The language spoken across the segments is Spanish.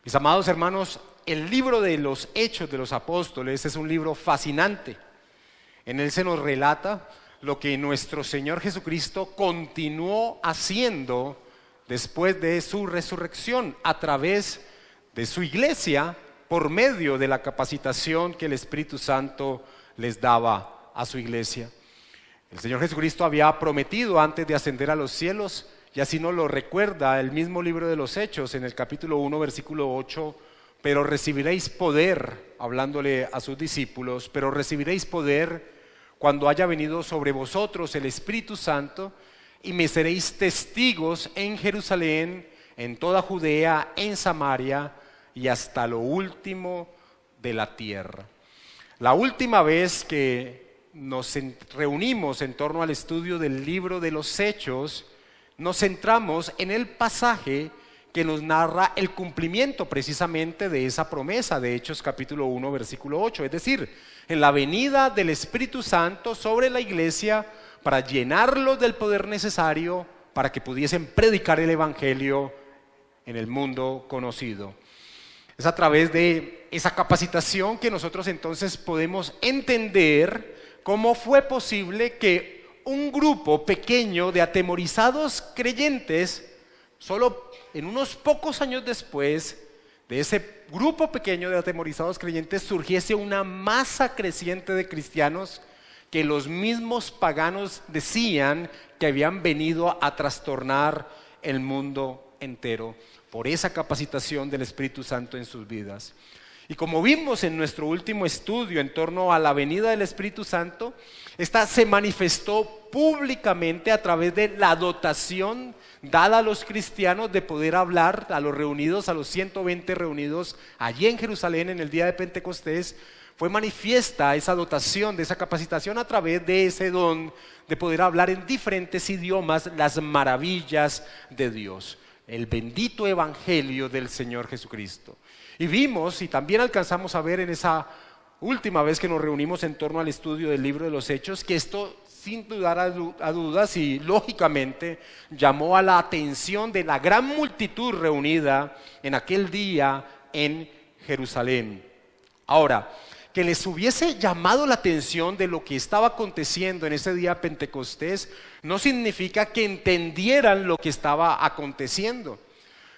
Mis amados hermanos, el libro de los Hechos de los Apóstoles es un libro fascinante. En él se nos relata lo que nuestro Señor Jesucristo continuó haciendo después de su resurrección a través de su iglesia por medio de la capacitación que el Espíritu Santo les daba a su iglesia. El Señor Jesucristo había prometido antes de ascender a los cielos, y así nos lo recuerda el mismo libro de los Hechos en el capítulo 1, versículo 8, pero recibiréis poder, hablándole a sus discípulos, pero recibiréis poder cuando haya venido sobre vosotros el Espíritu Santo, y me seréis testigos en Jerusalén, en toda Judea, en Samaria y hasta lo último de la tierra. La última vez que nos reunimos en torno al estudio del libro de los Hechos, nos centramos en el pasaje que nos narra el cumplimiento precisamente de esa promesa de Hechos capítulo 1 versículo 8, es decir, en la venida del Espíritu Santo sobre la iglesia para llenarlos del poder necesario para que pudiesen predicar el evangelio en el mundo conocido. Es a través de esa capacitación que nosotros entonces podemos entender cómo fue posible que un grupo pequeño de atemorizados creyentes, solo en unos pocos años después de ese grupo pequeño de atemorizados creyentes, surgiese una masa creciente de cristianos que los mismos paganos decían que habían venido a trastornar el mundo entero por esa capacitación del Espíritu Santo en sus vidas. Y como vimos en nuestro último estudio en torno a la venida del Espíritu Santo, esta se manifestó públicamente a través de la dotación dada a los cristianos de poder hablar a los reunidos, a los 120 reunidos allí en Jerusalén en el día de Pentecostés. Fue manifiesta esa dotación de esa capacitación a través de ese don de poder hablar en diferentes idiomas las maravillas de Dios, el bendito evangelio del Señor Jesucristo. Y vimos y también alcanzamos a ver en esa última vez que nos reunimos en torno al estudio del libro de los Hechos, que esto sin dudar a dudas y lógicamente llamó a la atención de la gran multitud reunida en aquel día en Jerusalén. Ahora, que les hubiese llamado la atención de lo que estaba aconteciendo en ese día Pentecostés no significa que entendieran lo que estaba aconteciendo.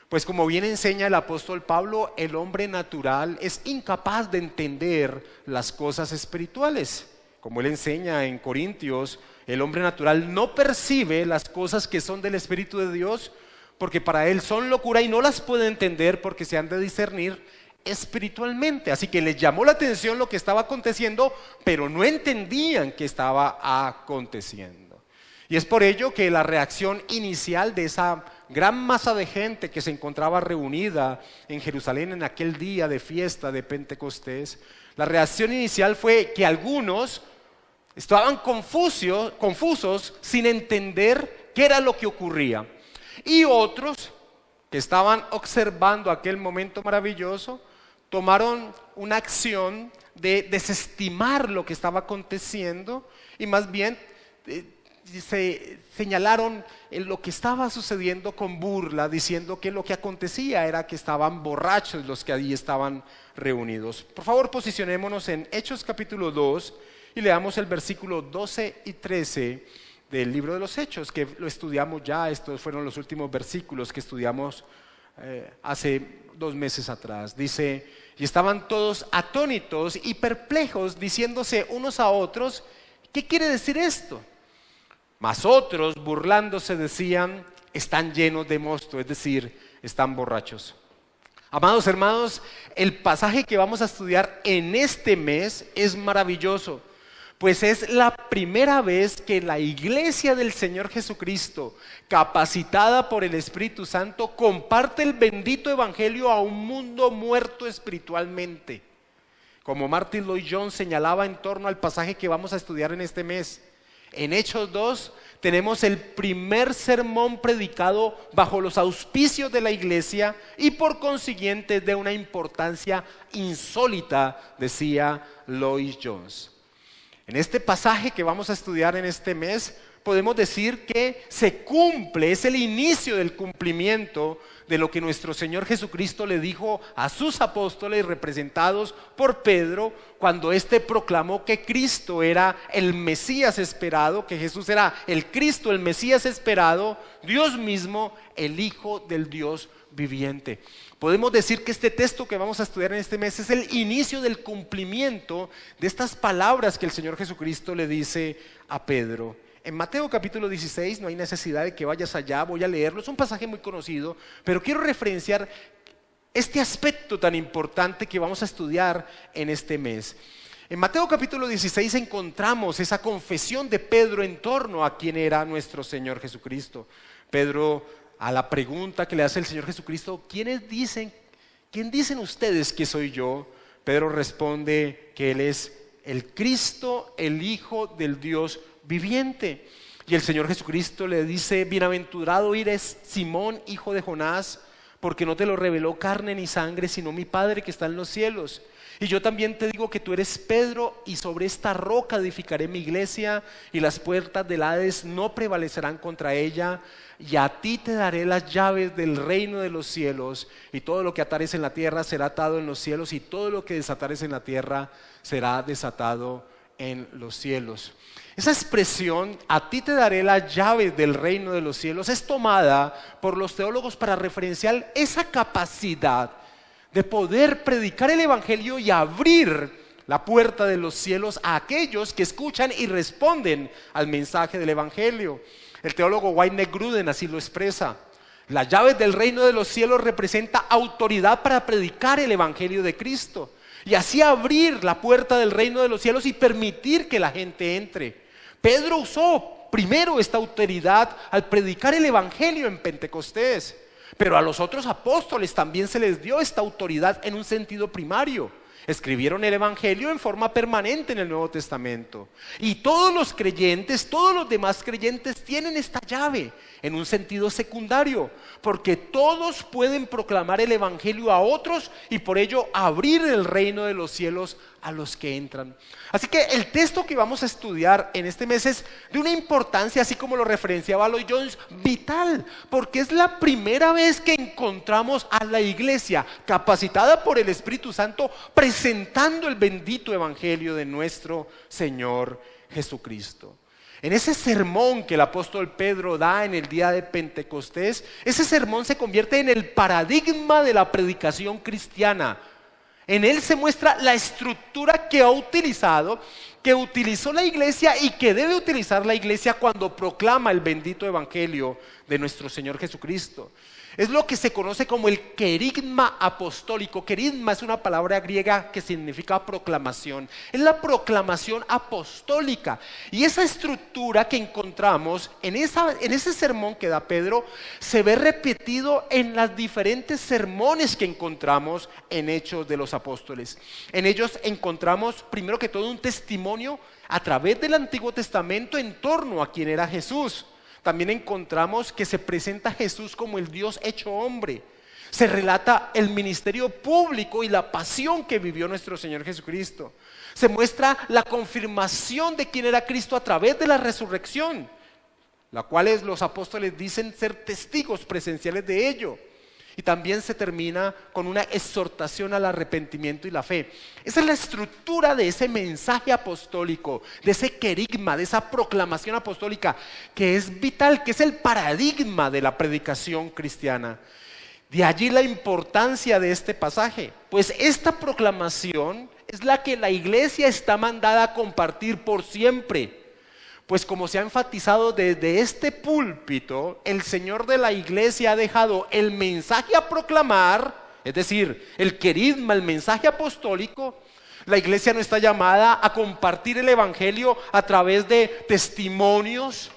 Pues como bien enseña el apóstol Pablo, el hombre natural es incapaz de entender las cosas espirituales. Como él enseña en Corintios, el hombre natural no percibe las cosas que son del Espíritu de Dios, porque para él son locura y no las puede entender porque se han de discernir espiritualmente. Así que les llamó la atención lo que estaba aconteciendo, pero no entendían qué estaba aconteciendo. Y es por ello que la reacción inicial de esa gran masa de gente que se encontraba reunida en Jerusalén en aquel día de fiesta de Pentecostés, la reacción inicial fue que algunos estaban confusos sin entender qué era lo que ocurría, y otros que estaban observando aquel momento maravilloso tomaron una acción de desestimar lo que estaba aconteciendo y más bien se señalaron en lo que estaba sucediendo con burla, diciendo que lo que acontecía era que estaban borrachos los que allí estaban reunidos. Por favor, posicionémonos en Hechos capítulo 2 y leamos el versículo 12 y 13 del libro de los Hechos, que lo estudiamos ya. Estos fueron los últimos versículos que estudiamos hace 2 meses atrás. Dice: y estaban todos atónitos y perplejos, diciéndose unos a otros, ¿qué quiere decir esto? Mas otros, burlándose, decían: están llenos de mosto, es decir, están borrachos. Amados hermanos, el pasaje que vamos a estudiar en este mes es maravilloso, pues es la primera vez que la iglesia del Señor Jesucristo, capacitada por el Espíritu Santo, comparte el bendito evangelio a un mundo muerto espiritualmente. Como Martin Lloyd-Jones señalaba en torno al pasaje que vamos a estudiar en este mes, en Hechos 2 tenemos el primer sermón predicado bajo los auspicios de la iglesia y por consiguiente de una importancia insólita, decía Lloyd-Jones. En este pasaje que vamos a estudiar en este mes podemos decir que se cumple, es el inicio del cumplimiento de lo que nuestro Señor Jesucristo le dijo a sus apóstoles representados por Pedro cuando éste proclamó que Cristo era el Mesías esperado, que Jesús era el Cristo, el Mesías esperado, Dios mismo, el Hijo del Dios viviente. Podemos decir que este texto que vamos a estudiar en este mes es el inicio del cumplimiento de estas palabras que el Señor Jesucristo le dice a Pedro. En Mateo capítulo 16, no hay necesidad de que vayas allá, voy a leerlo, es un pasaje muy conocido, pero quiero referenciar este aspecto tan importante que vamos a estudiar en este mes. En Mateo capítulo 16 encontramos esa confesión de Pedro en torno a quién era nuestro Señor Jesucristo. Pedro, a la pregunta que le hace el Señor Jesucristo, ¿quién dicen ustedes que soy yo? Pedro responde que Él es el Cristo, el Hijo del Dios viviente. Y el Señor Jesucristo le dice: bienaventurado eres, Simón, hijo de Jonás, porque no te lo reveló carne ni sangre, sino mi Padre que está en los cielos. Y yo también te digo que tú eres Pedro, y sobre esta roca edificaré mi iglesia, y las puertas del Hades no prevalecerán contra ella. Y a ti te daré las llaves del reino de los cielos, y todo lo que atares en la tierra será atado en los cielos, y todo lo que desatares en la tierra será desatado en los cielos. Esa expresión, a ti te daré las llaves del reino de los cielos, es tomada por los teólogos para referenciar esa capacidad de poder predicar el evangelio y abrir la puerta de los cielos a aquellos que escuchan y responden al mensaje del evangelio. El teólogo Wayne Grudem así lo expresa: las llaves del reino de los cielos representa autoridad para predicar el evangelio de Cristo y así abrir la puerta del reino de los cielos y permitir que la gente entre. Pedro usó primero esta autoridad al predicar el evangelio en Pentecostés, pero a los otros apóstoles también se les dio esta autoridad en un sentido primario. Escribieron el evangelio en forma permanente en el Nuevo Testamento, y todos los creyentes, todos los demás creyentes tienen esta llave en un sentido secundario, porque todos pueden proclamar el evangelio a otros y por ello abrir el reino de los cielos a los que entran. Así que el texto que vamos a estudiar en este mes es de una importancia, así como lo referenciaba Lloyd Jones, vital, porque es la primera vez que encontramos a la iglesia capacitada por el Espíritu Santo presentando el bendito evangelio de nuestro Señor Jesucristo. En ese sermón que el apóstol Pedro da en el día de Pentecostés, ese sermón se convierte en el paradigma de la predicación cristiana. En él se muestra la estructura que utilizó la iglesia y que debe utilizar la iglesia cuando proclama el bendito evangelio de nuestro Señor Jesucristo. Es lo que se conoce como el querigma apostólico. Querigma es una palabra griega que significa proclamación. Es la proclamación apostólica. Y esa estructura que encontramos en ese sermón que da Pedro se ve repetido en los diferentes sermones que encontramos en Hechos de los Apóstoles. En ellos encontramos primero que todo un testimonio a través del Antiguo Testamento en torno a quién era Jesús. También encontramos que se presenta a Jesús como el Dios hecho hombre. Se relata el ministerio público y la pasión que vivió nuestro Señor Jesucristo. Se muestra la confirmación de quién era Cristo a través de la resurrección, la cual los apóstoles dicen ser testigos presenciales de ello. Y también se termina con una exhortación al arrepentimiento y la fe. Esa es la estructura de ese mensaje apostólico, de ese querigma, de esa proclamación apostólica que es vital, que es el paradigma de la predicación cristiana. De allí la importancia de este pasaje, pues esta proclamación es la que la iglesia está mandada a compartir por siempre. Pues como se ha enfatizado desde este púlpito, el Señor de la iglesia ha dejado el mensaje a proclamar, es decir, el querigma, el mensaje apostólico. La iglesia no está llamada a compartir el evangelio a través de testimonios,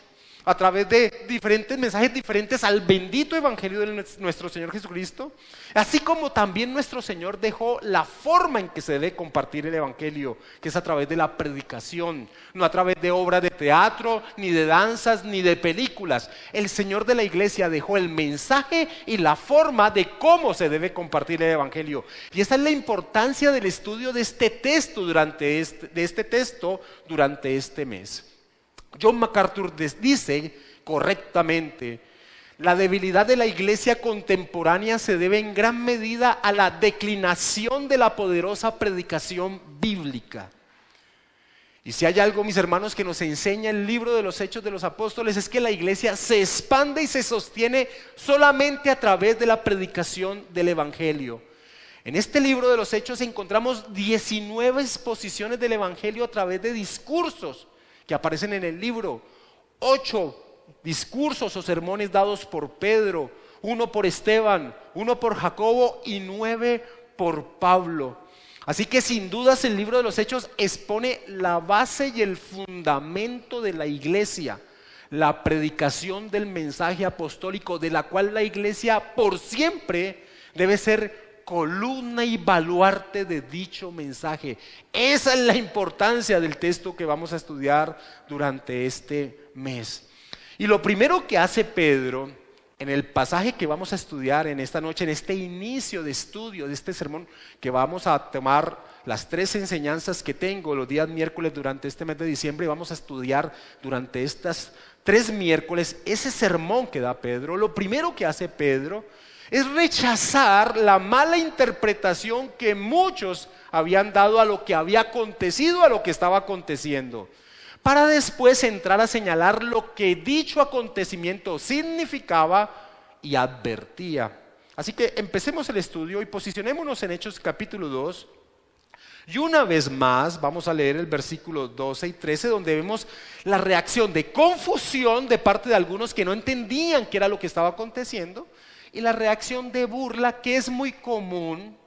a través de diferentes mensajes diferentes al bendito evangelio de nuestro Señor Jesucristo, así como también nuestro Señor dejó la forma en que se debe compartir el evangelio, que es a través de la predicación, no a través de obras de teatro, ni de danzas, ni de películas. El Señor de la iglesia dejó el mensaje y la forma de cómo se debe compartir el evangelio, y esa es la importancia del estudio de este texto durante este mes. John MacArthur dice correctamente: la debilidad de la iglesia contemporánea se debe en gran medida a la declinación de la poderosa predicación bíblica. Y si hay algo, mis hermanos, que nos enseña el libro de los Hechos de los Apóstoles, es que la iglesia se expande y se sostiene solamente a través de la predicación del Evangelio. En este libro de los Hechos encontramos 19 exposiciones del Evangelio a través de discursos que aparecen en el libro. 8 discursos o sermones dados por Pedro, 1 por Esteban, 1 por Jacobo y 9 por Pablo. Así que sin dudas el libro de los Hechos expone la base y el fundamento de la iglesia, la predicación del mensaje apostólico, de la cual la iglesia por siempre debe ser columna y baluarte de dicho mensaje. Esa es la importancia del texto que vamos a estudiar durante este mes. Y lo primero que hace Pedro en el pasaje que vamos a estudiar en esta noche, en este inicio de estudio de este sermón, que vamos a tomar las 3 enseñanzas que tengo los días miércoles durante este mes de diciembre, y vamos a estudiar durante estas 3 miércoles ese sermón que da Pedro. Lo primero que hace Pedro es rechazar la mala interpretación que muchos habían dado a lo que había acontecido, a lo que estaba aconteciendo, para después entrar a señalar lo que dicho acontecimiento significaba y advertía. Así que empecemos el estudio y posicionémonos en Hechos capítulo 2. Y una vez más vamos a leer el versículo 12 y 13, donde vemos la reacción de confusión de parte de algunos que no entendían qué era lo que estaba aconteciendo, y la reacción de burla, que es muy común.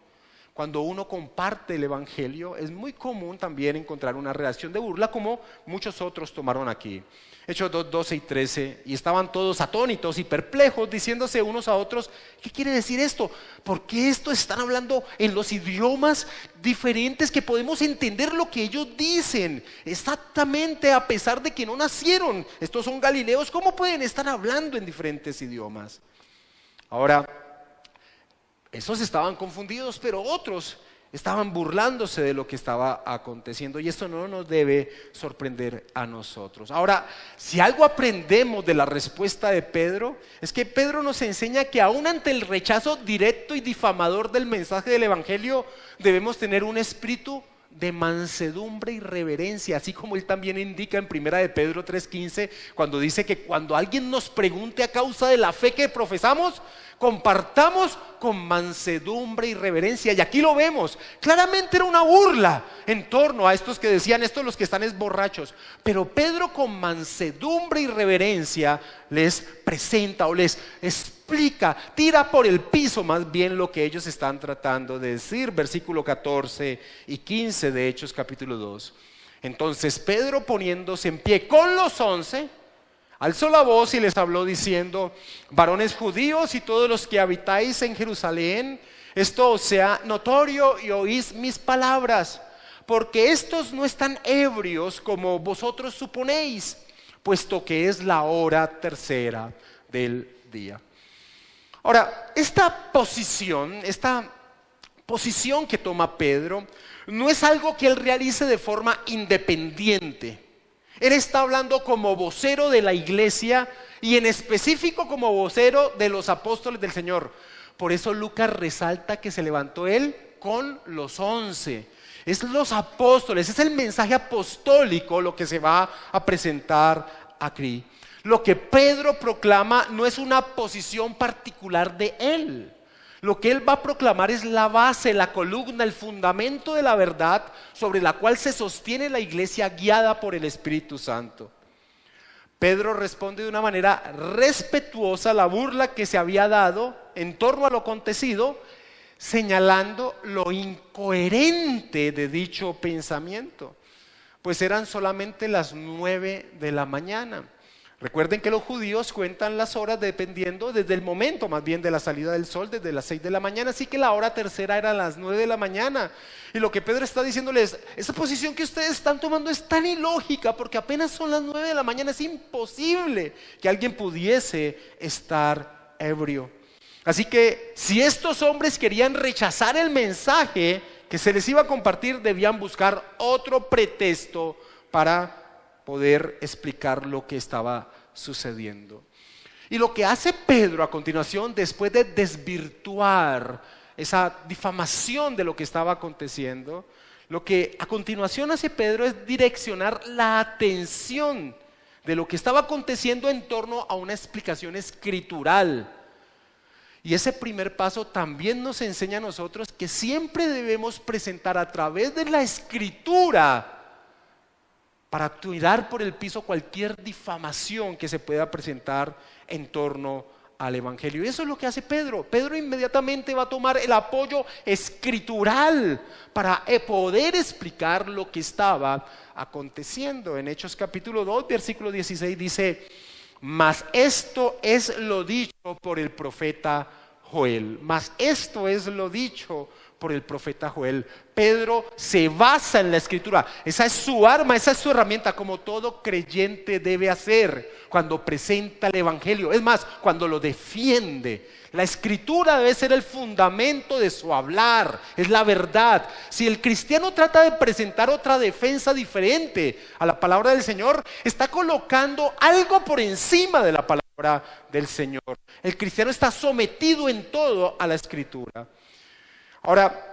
Cuando uno comparte el Evangelio, es muy común también encontrar una reacción de burla, como muchos otros tomaron aquí. Hechos 2, 12 y 13, y estaban todos atónitos y perplejos, diciéndose unos a otros: ¿qué quiere decir esto? ¿Por qué esto están hablando en los idiomas diferentes que podemos entender lo que ellos dicen? Exactamente, a pesar de que no nacieron, estos son galileos, ¿cómo pueden estar hablando en diferentes idiomas? Ahora, esos estaban confundidos, pero otros estaban burlándose de lo que estaba aconteciendo, y esto no nos debe sorprender a nosotros. Ahora, si algo aprendemos de la respuesta de Pedro, es que Pedro nos enseña que aún ante el rechazo directo y difamador del mensaje del Evangelio, debemos tener un espíritu de mansedumbre y reverencia, así como él también indica en 1 de Pedro 3:15, cuando dice que cuando alguien nos pregunte a causa de la fe que profesamos, compartamos con mansedumbre y reverencia. Y aquí lo vemos, claramente era una burla en torno a estos que decían: estos los que están es borrachos. Pero Pedro, con mansedumbre y reverencia, les presenta o les explica, tira por el piso más bien lo que ellos están tratando de decir. Versículo 14 y 15 de Hechos capítulo 2. Entonces Pedro, poniéndose en pie con los 11, alzó la voz y les habló diciendo: varones judíos y todos los que habitáis en Jerusalén, esto os sea notorio y oís mis palabras, porque estos no están ebrios como vosotros suponéis, puesto que es la hora tercera del día. Ahora, esta posición que toma Pedro no es algo que él realice de forma independiente. Él está hablando como vocero de la iglesia, y en específico como vocero de los apóstoles del Señor. Por eso Lucas resalta que se levantó él con los 11. Es los apóstoles, es el mensaje apostólico lo que se va a presentar aquí. Lo que Pedro proclama no es una posición particular de él. Lo que él va a proclamar es la base, la columna, el fundamento de la verdad sobre la cual se sostiene la iglesia guiada por el Espíritu Santo. Pedro responde de una manera respetuosa a la burla que se había dado en torno a lo acontecido, señalando lo incoherente de dicho pensamiento, pues eran solamente las 9 de la mañana. Recuerden que los judíos cuentan las horas dependiendo desde el momento más bien de la salida del sol, desde las 6 de la mañana, así que la hora tercera era las 9 de la mañana. Y lo que Pedro está diciéndoles: esa posición que ustedes están tomando es tan ilógica, porque apenas son las 9 de la mañana, es imposible que alguien pudiese estar ebrio. Así que si estos hombres querían rechazar el mensaje que se les iba a compartir, debían buscar otro pretexto para poder explicar lo que estaba sucediendo. Y lo que hace Pedro a continuación, después de desvirtuar esa difamación de lo que estaba aconteciendo, lo que a continuación hace Pedro es direccionar la atención de lo que estaba aconteciendo en torno a una explicación escritural. Y ese primer paso también nos enseña a nosotros que siempre debemos presentar a través de la escritura para tirar por el piso cualquier difamación que se pueda presentar en torno al Evangelio. Y eso es lo que hace Pedro. Pedro inmediatamente va a tomar el apoyo escritural para poder explicar lo que estaba aconteciendo. En Hechos capítulo 2, versículo 16 dice: mas esto es lo dicho por el profeta Joel. Mas esto es lo dicho por el profeta Joel. Pedro se basa en la escritura. Esa es su arma, esa es su herramienta, como todo creyente debe hacer cuando presenta el Evangelio. Es más, cuando lo defiende. La escritura debe ser el fundamento de su hablar, es la verdad. Si el cristiano trata de presentar otra defensa diferente a la palabra del Señor, está colocando algo por encima de la palabra del Señor. El cristiano está sometido en todo a la escritura. Ahora,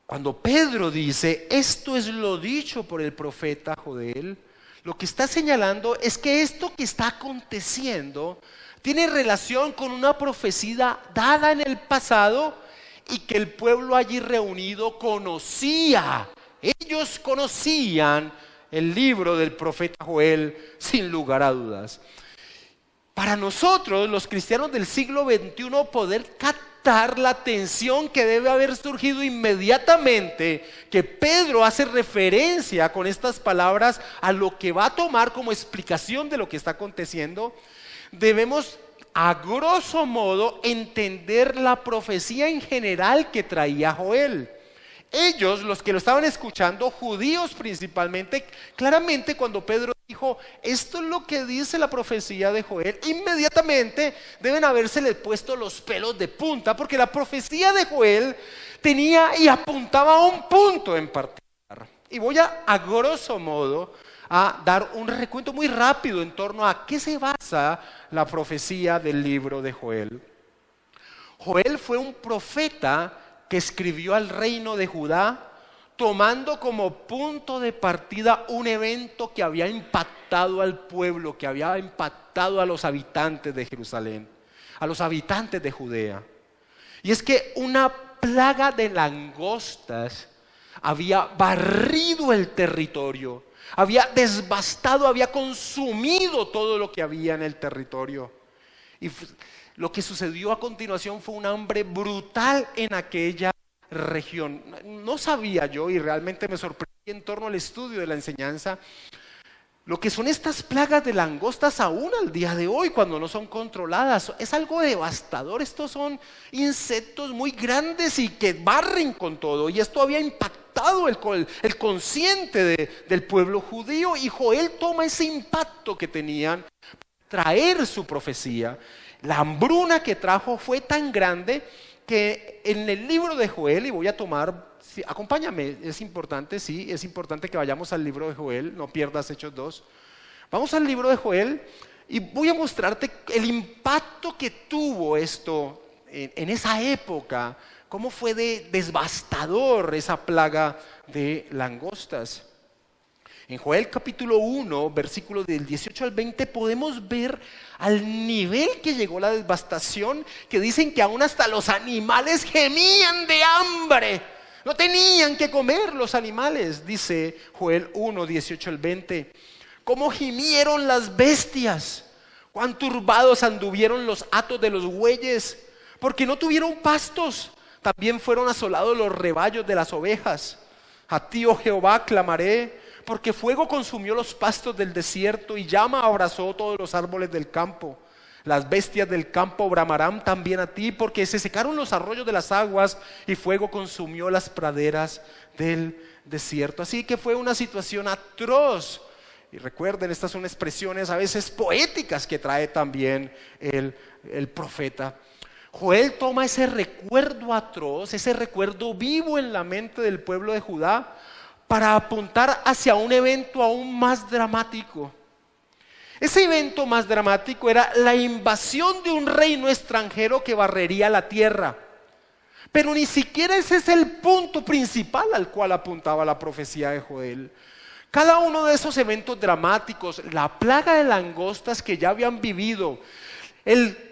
cuando Pedro dice, esto es lo dicho por el profeta Joel, lo que está señalando es que esto que está aconteciendo tiene relación con una profecía dada en el pasado y que el pueblo allí reunido conocía. Ellos conocían el libro del profeta Joel sin lugar a dudas. Para nosotros, los cristianos del siglo XXI, poder captar la atención que debe haber surgido inmediatamente, que Pedro hace referencia con estas palabras a lo que va a tomar como explicación de lo que está aconteciendo, debemos a grosso modo entender la profecía en general que traía Joel. Ellos, los que lo estaban escuchando, judíos principalmente, claramente cuando Pedro dijo, esto es lo que dice la profecía de Joel, inmediatamente deben habérsele puesto los pelos de punta, porque la profecía de Joel tenía y apuntaba a un punto en particular. Y voy a grosso modo a dar un recuento muy rápido en torno a qué se basa la profecía del libro de Joel. Joel fue un profeta que escribió al reino de Judá, tomando como punto de partida un evento que había impactado al pueblo, que había impactado a los habitantes de Jerusalén, a los habitantes de Judea. Y es que una plaga de langostas había barrido el territorio, había devastado, había consumido todo lo que había en el territorio. Y lo que sucedió a continuación fue un hambre brutal en aquella región. No sabía yo, y realmente me sorprendí en torno al estudio de la enseñanza, lo que son estas plagas de langostas aún al día de hoy cuando no son controladas. Es algo devastador. Estos son insectos muy grandes y que barren con todo, y esto había impactado el consciente del pueblo judío, y Joel toma ese impacto que tenían para traer su profecía. La hambruna que trajo fue tan grande que en el libro de Joel, y voy a tomar, sí, acompáñame, es importante, sí, es importante que vayamos al libro de Joel, no pierdas Hechos 2. Vamos al libro de Joel y voy a mostrarte el impacto que tuvo esto en esa época, cómo fue de devastador esa plaga de langostas. En Joel capítulo 1, versículos del 18 al 20, podemos ver al nivel que llegó la devastación, que dicen que aún hasta los animales gemían de hambre. No tenían que comer los animales, dice Joel 1, 18 al 20. Cómo gimieron las bestias, cuán turbados anduvieron los hatos de los bueyes, porque no tuvieron pastos. También fueron asolados los rebaños de las ovejas. A ti, oh Jehová, clamaré, porque fuego consumió los pastos del desierto y llama abrazó todos los árboles del campo. Las bestias del campo bramarán también a ti, porque se secaron los arroyos de las aguas y fuego consumió las praderas del desierto. Así que fue una situación atroz. Y recuerden, estas son expresiones a veces poéticas que trae también el profeta. Joel toma ese recuerdo atroz, ese recuerdo vivo en la mente del pueblo de Judá, para apuntar hacia un evento aún más dramático. Ese evento más dramático era la invasión de un reino extranjero que barrería la tierra. Pero ni siquiera ese es el punto principal al cual apuntaba la profecía de Joel. Cada uno de esos eventos dramáticos, la plaga de langostas que ya habían vivido, el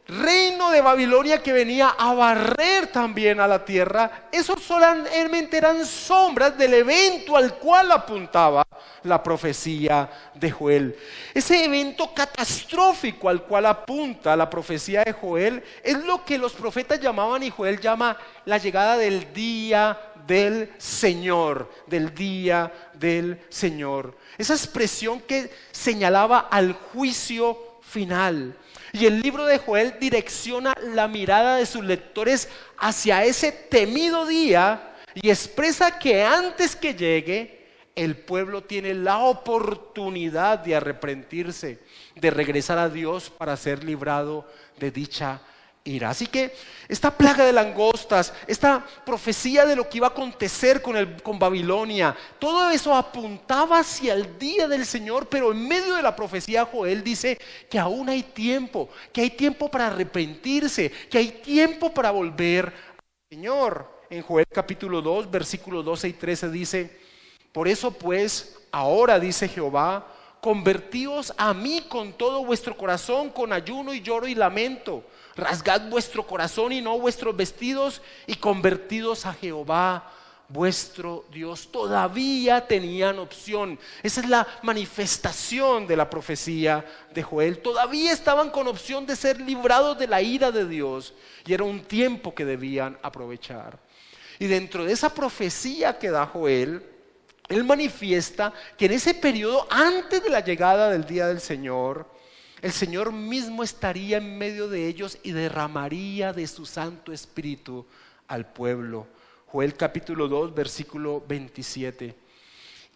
reino de Babilonia que venía a barrer también a la tierra, esos solamente eran sombras del evento al cual apuntaba la profecía de Joel. Ese evento catastrófico al cual apunta la profecía de Joel es lo que los profetas llamaban y Joel llama la llegada del día del Señor, del día del Señor. Esa expresión que señalaba al juicio final. Y el libro de Joel direcciona la mirada de sus lectores hacia ese temido día y expresa que antes que llegue, el pueblo tiene la oportunidad de arrepentirse, de regresar a Dios para ser librado de dicha ira. Así que esta plaga de langostas, esta profecía de lo que iba a acontecer con Babilonia, todo eso apuntaba hacia el día del Señor, pero en medio de la profecía Joel dice que aún hay tiempo, que hay tiempo para arrepentirse, que hay tiempo para volver al Señor. En Joel capítulo 2, versículos 12 y 13 dice: por eso pues, ahora dice Jehová, convertíos a mí con todo vuestro corazón, con ayuno y lloro y lamento. Rasgad vuestro corazón y no vuestros vestidos, y convertidos a Jehová vuestro Dios. Todavía tenían opción. Esa es la manifestación de la profecía de Joel. Todavía estaban con opción de ser librados de la ira de Dios, y era un tiempo que debían aprovechar. Y dentro de esa profecía que da Joel, él manifiesta que en ese periodo antes de la llegada del día del Señor, el Señor mismo estaría en medio de ellos y derramaría de su Santo Espíritu al pueblo. Joel capítulo 2, versículo 27.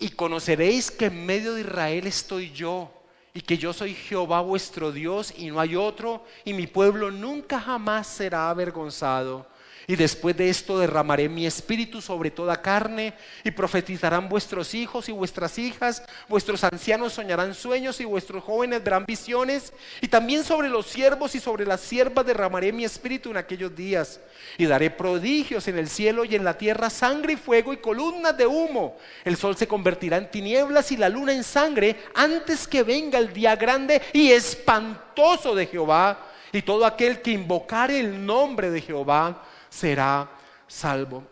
Y conoceréis que en medio de Israel estoy yo, y que yo soy Jehová vuestro Dios, y no hay otro, y mi pueblo nunca jamás será avergonzado. Y después de esto derramaré mi espíritu sobre toda carne, y profetizarán vuestros hijos y vuestras hijas, vuestros ancianos soñarán sueños y vuestros jóvenes verán visiones, y también sobre los siervos y sobre las siervas derramaré mi espíritu en aquellos días, y daré prodigios en el cielo y en la tierra, sangre y fuego y columnas de humo. El sol se convertirá en tinieblas y la luna en sangre antes que venga el día grande y espantoso de Jehová, y todo aquel que invocare el nombre de Jehová será salvo.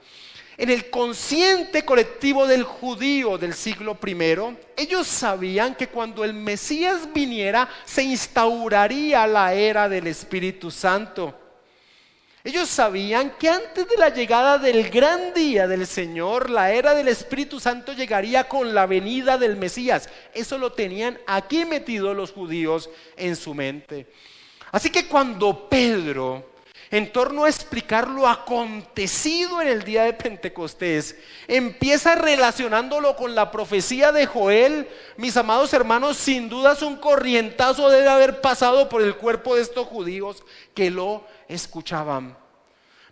En el consciente colectivo del judío del siglo I, ellos sabían que cuando el Mesías viniera se instauraría la era del Espíritu Santo. Ellos sabían que antes de la llegada del gran día del Señor, la era del Espíritu Santo llegaría con la venida del Mesías. Eso lo tenían aquí metido los judíos en su mente. Así que cuando Pedro, en torno a explicar lo acontecido en el día de Pentecostés, empieza relacionándolo con la profecía de Joel, mis amados hermanos, sin dudas un corrientazo debe haber pasado por el cuerpo de estos judíos que lo escuchaban.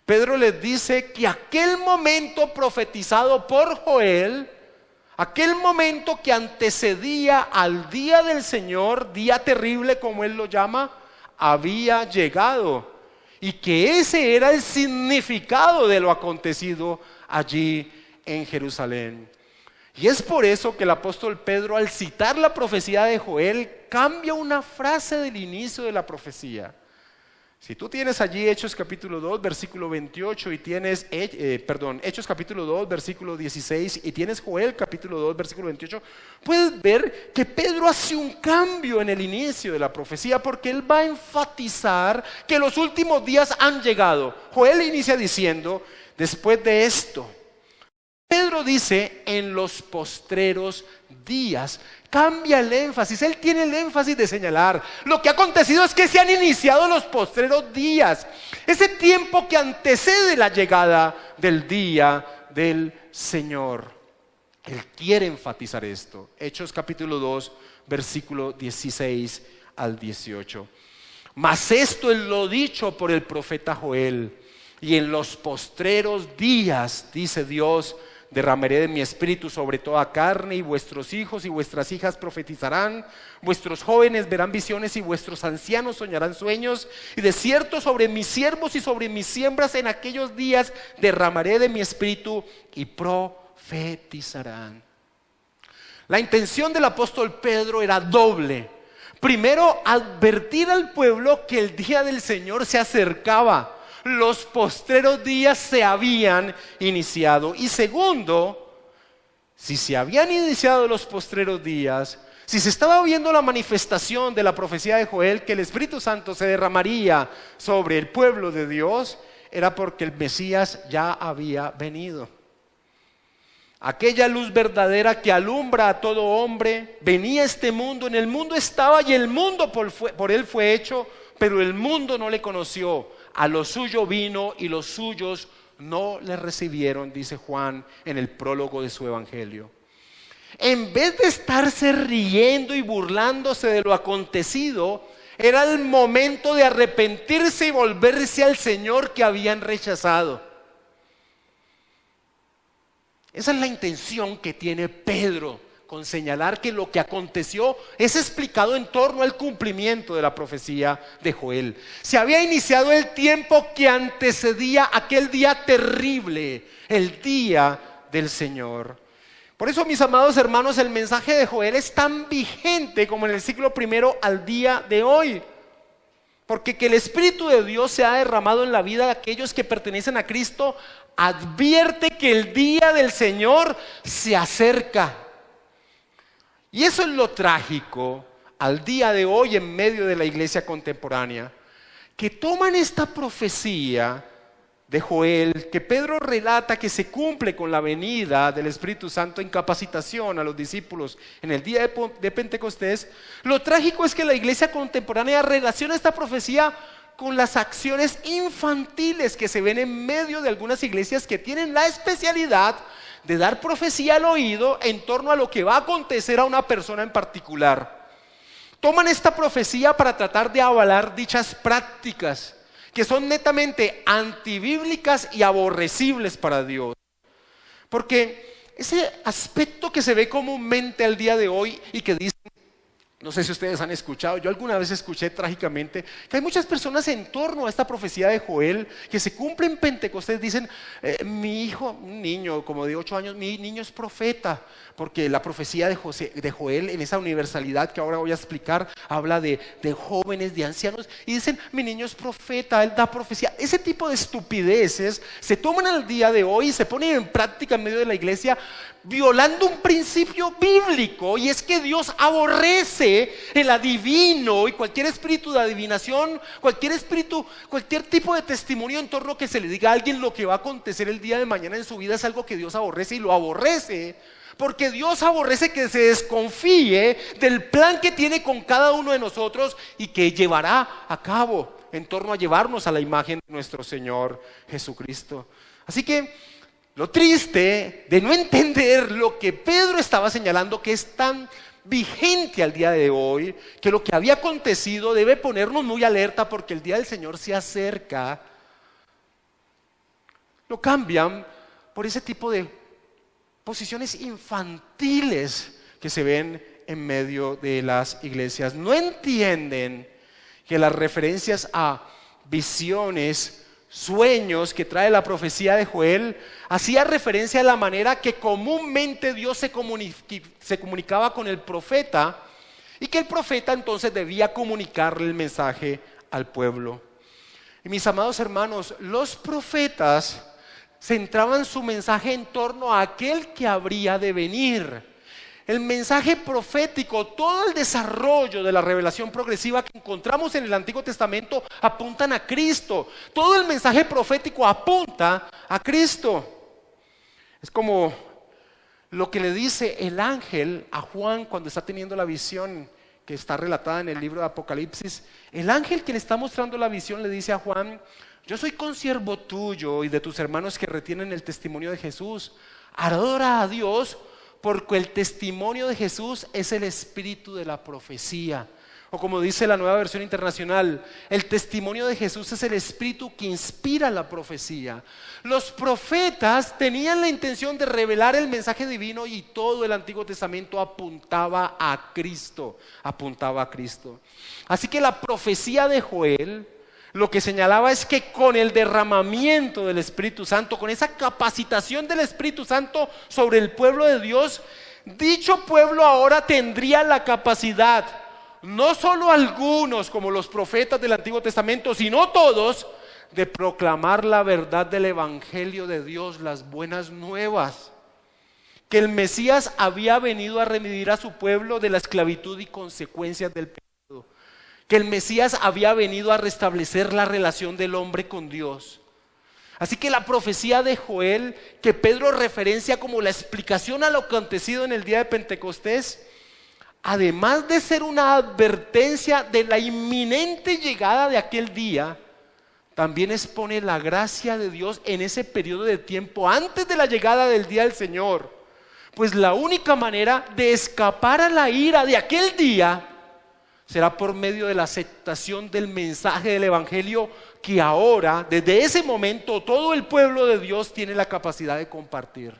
Pedro les dice que aquel momento profetizado por Joel, aquel momento que antecedía al día del Señor, día terrible como él lo llama, había llegado. Y que ese era el significado de lo acontecido allí en Jerusalén. Y es por eso que el apóstol Pedro, al citar la profecía de Joel, cambia una frase del inicio de la profecía. Si tú tienes allí Hechos capítulo 2, versículo 28 y tienes, Hechos capítulo 2, versículo 16 y tienes Joel capítulo 2, versículo 28, puedes ver que Pedro hace un cambio en el inicio de la profecía porque él va a enfatizar que los últimos días han llegado. Joel inicia diciendo, después de esto. Pedro dice, en los postreros días. Cambia el énfasis, él tiene el énfasis de señalar lo que ha acontecido es que se han iniciado los postreros días, ese tiempo que antecede la llegada del día del Señor. Él quiere enfatizar esto. Hechos capítulo 2, versículo 16 al 18. Mas esto es lo dicho por el profeta Joel, y en los postreros días, dice Dios, derramaré de mi espíritu sobre toda carne, y vuestros hijos y vuestras hijas profetizarán, vuestros jóvenes verán visiones y vuestros ancianos soñarán sueños, y de cierto sobre mis siervos y sobre mis siembras en aquellos días derramaré de mi espíritu y profetizarán. La intención del apóstol Pedro era doble. Primero, advertir al pueblo que el día del Señor se acercaba. Los postreros días se habían iniciado. Y segundo, si se habían iniciado los postreros días, si se estaba viendo la manifestación de la profecía de Joel, que el Espíritu Santo se derramaría sobre el pueblo de Dios, era porque el Mesías ya había venido. Aquella luz verdadera que alumbra a todo hombre venía a este mundo. En el mundo estaba y el mundo por él fue hecho, pero el mundo no le conoció. A lo suyo vino y los suyos no le recibieron, dice Juan en el prólogo de su evangelio. En vez de estarse riendo y burlándose de lo acontecido, era el momento de arrepentirse y volverse al Señor que habían rechazado. Esa es la intención que tiene Pedro con señalar que lo que aconteció es explicado en torno al cumplimiento de la profecía de Joel. Se había iniciado el tiempo que antecedía aquel día terrible, el día del Señor. Por eso, mis amados hermanos, el mensaje de Joel es tan vigente como en el siglo I al día de hoy. Porque que el Espíritu de Dios se ha derramado en la vida de aquellos que pertenecen a Cristo advierte que el día del Señor se acerca. Y eso es lo trágico al día de hoy en medio de la iglesia contemporánea, que toman esta profecía de Joel, que Pedro relata que se cumple con la venida del Espíritu Santo en capacitación a los discípulos en el día de Pentecostés. Lo trágico es que la iglesia contemporánea relaciona esta profecía con las acciones infantiles que se ven en medio de algunas iglesias que tienen la especialidad de dar profecía al oído en torno a lo que va a acontecer a una persona en particular. Toman esta profecía para tratar de avalar dichas prácticas que son netamente antibíblicas y aborrecibles para Dios. Porque ese aspecto que se ve comúnmente al día de hoy y que dicen, no sé si ustedes han escuchado, yo alguna vez escuché trágicamente que hay muchas personas en torno a esta profecía de Joel que se cumple en Pentecostés, dicen, mi hijo, un niño como de 8 años, mi niño es profeta, porque la profecía de Joel en esa universalidad que ahora voy a explicar, habla de jóvenes, de ancianos, y dicen, mi niño es profeta, él da profecía. Ese tipo de estupideces se toman al día de hoy y se ponen en práctica en medio de la iglesia, violando un principio bíblico, y es que Dios aborrece el adivino y cualquier espíritu de adivinación, cualquier tipo de testimonio en torno a que se le diga a alguien lo que va a acontecer el día de mañana en su vida. Es algo que Dios aborrece, y lo aborrece porque Dios aborrece que se desconfíe del plan que tiene con cada uno de nosotros y que llevará a cabo en torno a llevarnos a la imagen de nuestro Señor Jesucristo. Así que lo triste de no entender lo que Pedro estaba señalando, que es tan vigente al día de hoy, que lo que había acontecido debe ponernos muy alerta porque el día del Señor se acerca, lo cambian por ese tipo de posiciones infantiles que se ven en medio de las iglesias. No entienden que las referencias a visiones, sueños que trae la profecía de Joel hacía referencia a la manera que comúnmente Dios se comunicaba con el profeta, y que el profeta entonces debía comunicarle el mensaje al pueblo. Y mis amados hermanos, los profetas centraban su mensaje en torno a aquel que habría de venir. El mensaje profético, todo el desarrollo de la revelación progresiva que encontramos en el Antiguo Testamento apuntan a Cristo. Todo el mensaje profético apunta a Cristo. Es como lo que le dice el ángel a Juan cuando está teniendo la visión que está relatada en el libro de Apocalipsis. El ángel que le está mostrando la visión le dice a Juan: yo soy consiervo tuyo y de tus hermanos que retienen el testimonio de Jesús. Adora a Dios, porque el testimonio de Jesús es el espíritu de la profecía. O como dice la Nueva Versión Internacional, el testimonio de Jesús es el espíritu que inspira la profecía. Los profetas tenían la intención de revelar el mensaje divino y todo el Antiguo Testamento apuntaba a Cristo, apuntaba a Cristo. Así que la profecía de Joel lo que señalaba es que con el derramamiento del Espíritu Santo, con esa capacitación del Espíritu Santo sobre el pueblo de Dios, dicho pueblo ahora tendría la capacidad, no solo algunos como los profetas del Antiguo Testamento, sino todos, de proclamar la verdad del Evangelio de Dios, las buenas nuevas, que el Mesías había venido a redimir a su pueblo de la esclavitud y consecuencias del pecado, que el Mesías había venido a restablecer la relación del hombre con Dios. Así que la profecía de Joel, que Pedro referencia como la explicación a lo acontecido en el día de Pentecostés, además de ser una advertencia de la inminente llegada de aquel día, también expone la gracia de Dios en ese periodo de tiempo antes de la llegada del día del Señor. Pues la única manera de escapar a la ira de aquel día será por medio de la aceptación del mensaje del Evangelio que ahora, desde ese momento, todo el pueblo de Dios tiene la capacidad de compartir.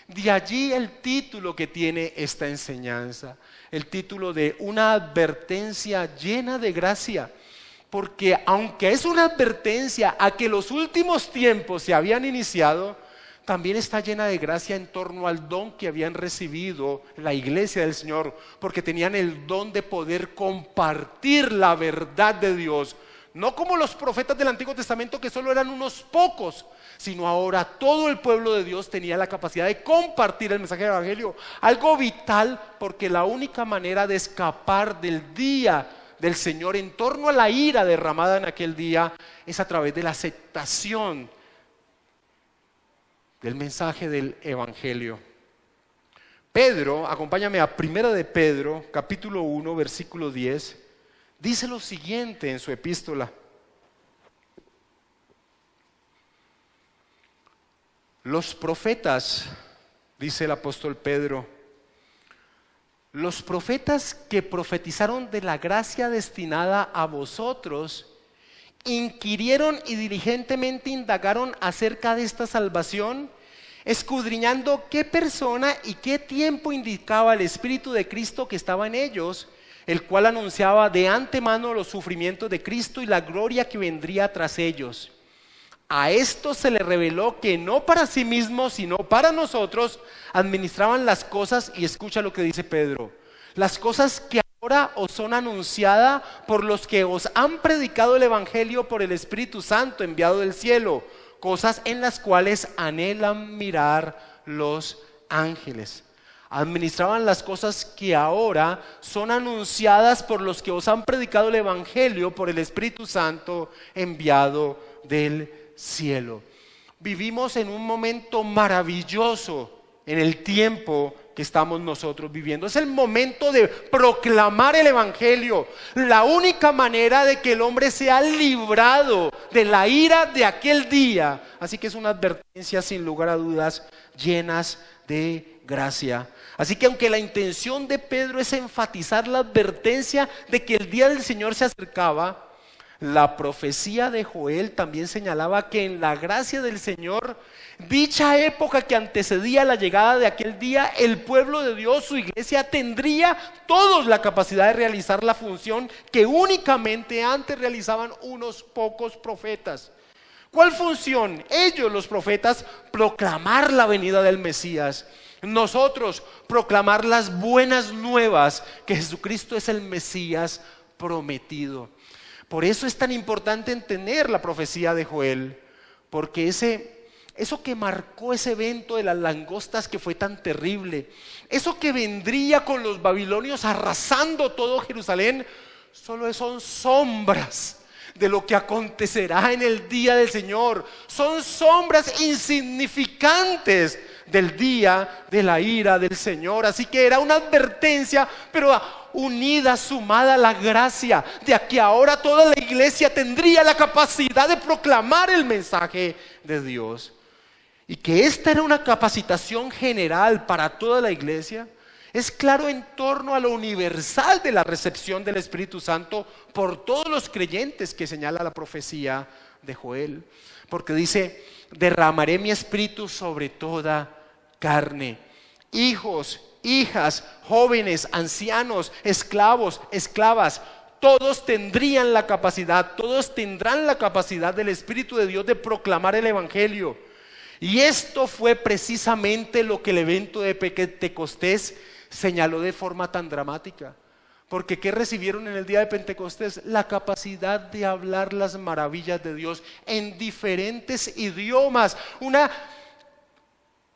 De allí el título que tiene esta enseñanza, el título de una advertencia llena de gracia, porque aunque es una advertencia a que los últimos tiempos se habían iniciado, también está llena de gracia en torno al don que habían recibido la iglesia del Señor, porque tenían el don de poder compartir la verdad de Dios, no como los profetas del Antiguo Testamento que solo eran unos pocos, sino ahora todo el pueblo de Dios tenía la capacidad de compartir el mensaje del Evangelio, algo vital, porque la única manera de escapar del día del Señor en torno a la ira derramada en aquel día es a través de la aceptación del mensaje del Evangelio. Pedro, acompáñame a 1 de Pedro, capítulo 1, versículo 10, dice lo siguiente en su epístola: los profetas, dice el apóstol Pedro, los profetas que profetizaron de la gracia destinada a vosotros, inquirieron y diligentemente indagaron acerca de esta salvación, escudriñando qué persona y qué tiempo indicaba el Espíritu de Cristo que estaba en ellos, el cual anunciaba de antemano los sufrimientos de Cristo y la gloria que vendría tras ellos. A esto se le reveló que no para sí mismos, sino para nosotros, administraban las cosas, y escucha lo que dice Pedro, las cosas que ahora os son anunciadas por los que os han predicado el Evangelio por el Espíritu Santo enviado del cielo, cosas en las cuales anhelan mirar los ángeles. Administraban las cosas que ahora son anunciadas por los que os han predicado el Evangelio por el Espíritu Santo enviado del cielo. Vivimos en un momento maravilloso en el tiempo que estamos nosotros viviendo. Es el momento de proclamar el Evangelio, la única manera de que el hombre sea librado de la ira de aquel día. Así que es una advertencia sin lugar a dudas llenas de gracia. Así que aunque la intención de Pedro es enfatizar la advertencia de que el día del Señor se acercaba, la profecía de Joel también señalaba que en la gracia del Señor, dicha época que antecedía la llegada de aquel día, el pueblo de Dios, su iglesia, tendría todos la capacidad de realizar la función que únicamente antes realizaban unos pocos profetas. ¿Cuál función? Ellos, los profetas, proclamar la venida del Mesías. Nosotros, proclamar las buenas nuevas, que Jesucristo es el Mesías prometido. Por eso es tan importante entender la profecía de Joel, porque eso que marcó ese evento de las langostas que fue tan terrible, eso que vendría con los babilonios arrasando todo Jerusalén, solo son sombras de lo que acontecerá en el día del Señor. Son sombras insignificantes del día de la ira del Señor. Así que era una advertencia, pero unida, sumada a la gracia de que ahora toda la iglesia tendría la capacidad de proclamar el mensaje de Dios. Y que esta era una capacitación general para toda la iglesia. Es claro en torno a lo universal de la recepción del Espíritu Santo por todos los creyentes que señala la profecía de Joel. Porque dice, derramaré mi espíritu sobre toda carne. Hijos, hijas, jóvenes, ancianos, esclavos, esclavas, todos tendrán la capacidad del Espíritu de Dios de proclamar el Evangelio. Y esto fue precisamente lo que el evento de Pentecostés señaló de forma tan dramática. Porque ¿qué recibieron en el día de Pentecostés? La capacidad de hablar las maravillas de Dios en diferentes idiomas.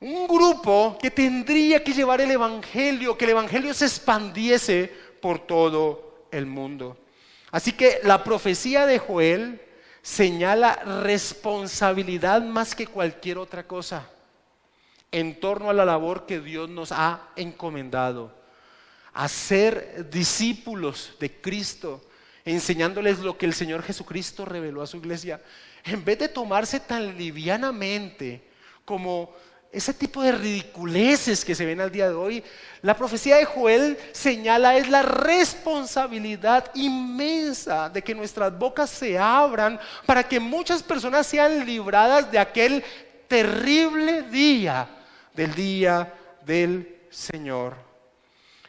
Un grupo que tendría que llevar el Evangelio, que el Evangelio se expandiese por todo el mundo. Así que la profecía de Joel señala responsabilidad más que cualquier otra cosa en torno a la labor que Dios nos ha encomendado. A ser discípulos de Cristo, enseñándoles lo que el Señor Jesucristo reveló a su iglesia. En vez de tomarse tan livianamente como ese tipo de ridiculeces que se ven al día de hoy, la profecía de Joel señala es la responsabilidad inmensa de que nuestras bocas se abran para que muchas personas sean libradas de aquel terrible día del Señor.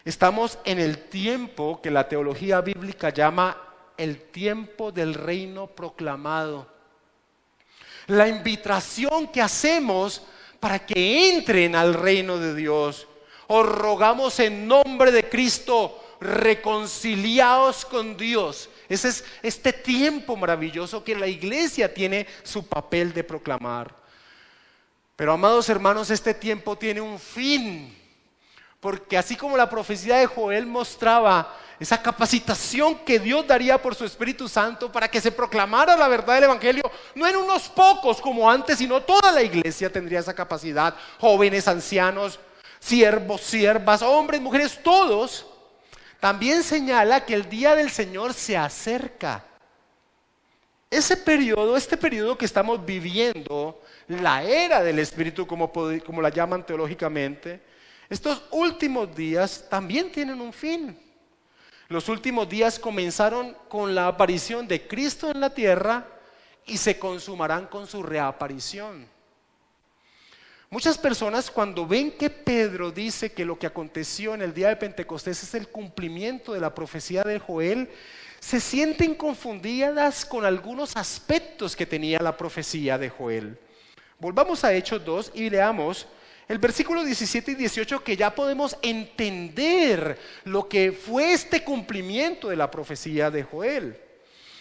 Estamos en el tiempo que la teología bíblica llama el tiempo del reino proclamado. La invitación que hacemos para que entren al reino de Dios. Os rogamos en nombre de Cristo, reconciliaos con Dios. Ese es este tiempo maravilloso que la iglesia tiene su papel de proclamar. Pero amados hermanos, este tiempo tiene un fin. Porque así como la profecía de Joel mostraba esa capacitación que Dios daría por su Espíritu Santo para que se proclamara la verdad del Evangelio, no en unos pocos como antes, sino toda la iglesia tendría esa capacidad. Jóvenes, ancianos, siervos, siervas, hombres, mujeres, todos. También señala que el día del Señor se acerca. Este periodo que estamos viviendo, la era del Espíritu, como la llaman teológicamente, estos últimos días también tienen un fin. Los últimos días comenzaron con la aparición de Cristo en la tierra y se consumarán con su reaparición. Muchas personas, cuando ven que Pedro dice que lo que aconteció en el día de Pentecostés es el cumplimiento de la profecía de Joel, se sienten confundidas con algunos aspectos que tenía la profecía de Joel. Volvamos a Hechos 2 y leamos el versículo 17 y 18, que ya podemos entender lo que fue este cumplimiento de la profecía de Joel.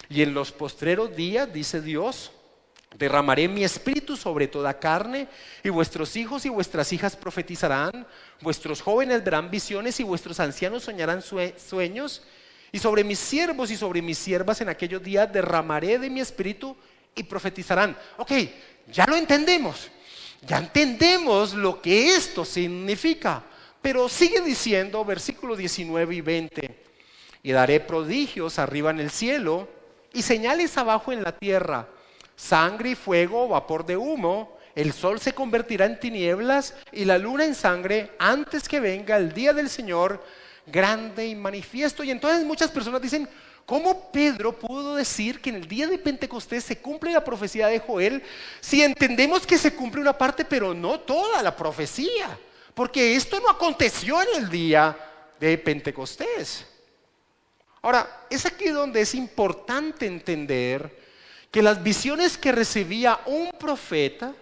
Y en los postreros días, dice Dios, derramaré mi espíritu sobre toda carne, y vuestros hijos y vuestras hijas profetizarán, vuestros jóvenes verán visiones y vuestros ancianos soñarán sueños, y sobre mis siervos y sobre mis siervas en aquellos días derramaré de mi espíritu y profetizarán. Ok, ya lo entendemos. Ya entendemos lo que esto significa, pero sigue diciendo versículos 19 y 20: y daré prodigios arriba en el cielo y señales abajo en la tierra, sangre y fuego, vapor de humo, el sol se convertirá en tinieblas y la luna en sangre antes que venga el día del Señor grande y manifiesto. Y entonces muchas personas dicen: ¿cómo Pedro pudo decir que en el día de Pentecostés se cumple la profecía de Joel si entendemos que se cumple una parte pero no toda la profecía? Porque esto no aconteció en el día de Pentecostés. Ahora, es aquí donde es importante entender que las visiones que recibía un profeta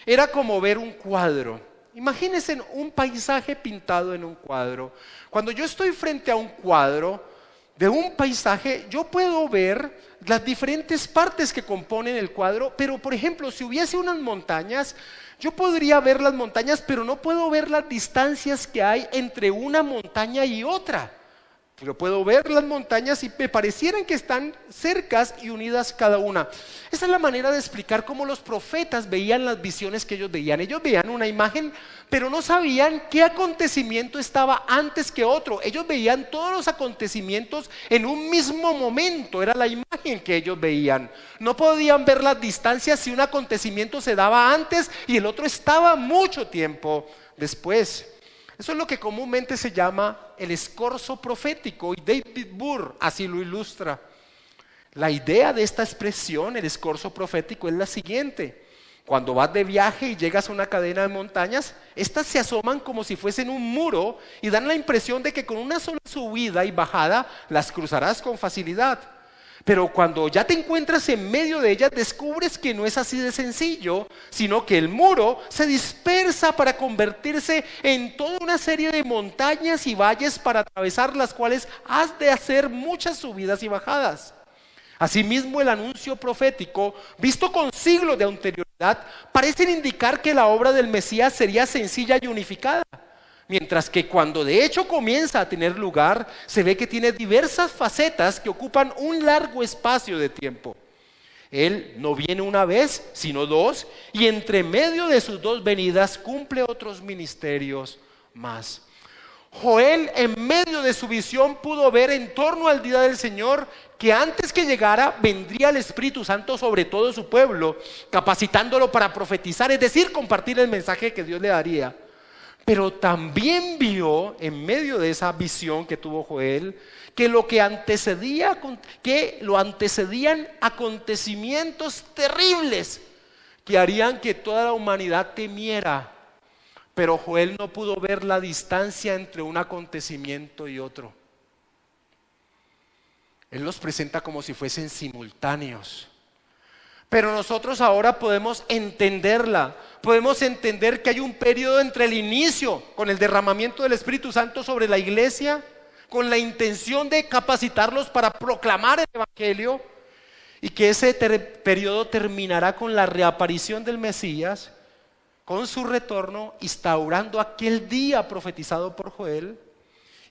era como ver un cuadro. Imagínense un paisaje pintado en un cuadro. Cuando yo estoy frente a un cuadro de un paisaje, yo puedo ver las diferentes partes que componen el cuadro, pero por ejemplo, si hubiese unas montañas, yo podría ver las montañas, pero no puedo ver las distancias que hay entre una montaña y otra. Yo puedo ver las montañas y me parecieran que están cercas y unidas cada una. Esa es la manera de explicar cómo los profetas veían las visiones que ellos veían. Ellos veían una imagen, pero no sabían qué acontecimiento estaba antes que otro. Ellos veían todos los acontecimientos en un mismo momento. Era la imagen que ellos veían. No podían ver las distancias si un acontecimiento se daba antes y el otro estaba mucho tiempo después. Eso es lo que comúnmente se llama el escorzo profético, y David Burr así lo ilustra. La idea de esta expresión, el escorzo profético, es la siguiente: cuando vas de viaje y llegas a una cadena de montañas, estas se asoman como si fuesen un muro y dan la impresión de que con una sola subida y bajada las cruzarás con facilidad. Pero cuando ya te encuentras en medio de ellas, descubres que no es así de sencillo, sino que el muro se dispersa para convertirse en toda una serie de montañas y valles para atravesar las cuales has de hacer muchas subidas y bajadas. Asimismo, el anuncio profético, visto con siglos de anterioridad, parece indicar que la obra del Mesías sería sencilla y unificada. Mientras que cuando de hecho comienza a tener lugar, se ve que tiene diversas facetas que ocupan un largo espacio de tiempo. Él no viene una vez, sino dos, y entre medio de sus dos venidas cumple otros ministerios más. Joel, en medio de su visión, pudo ver en torno al día del Señor que antes que llegara vendría el Espíritu Santo sobre todo su pueblo, capacitándolo para profetizar, es decir, compartir el mensaje que Dios le daría. Pero también vio en medio de esa visión que tuvo Joel que lo antecedían acontecimientos terribles que harían que toda la humanidad temiera. Pero Joel no pudo ver la distancia entre un acontecimiento y otro. Él los presenta como si fuesen simultáneos. Pero nosotros ahora podemos entenderla. Podemos entender que hay un periodo entre el inicio, con el derramamiento del Espíritu Santo sobre la iglesia, con la intención de capacitarlos para proclamar el Evangelio, y que ese periodo terminará con la reaparición del Mesías, con su retorno, instaurando aquel día profetizado por Joel,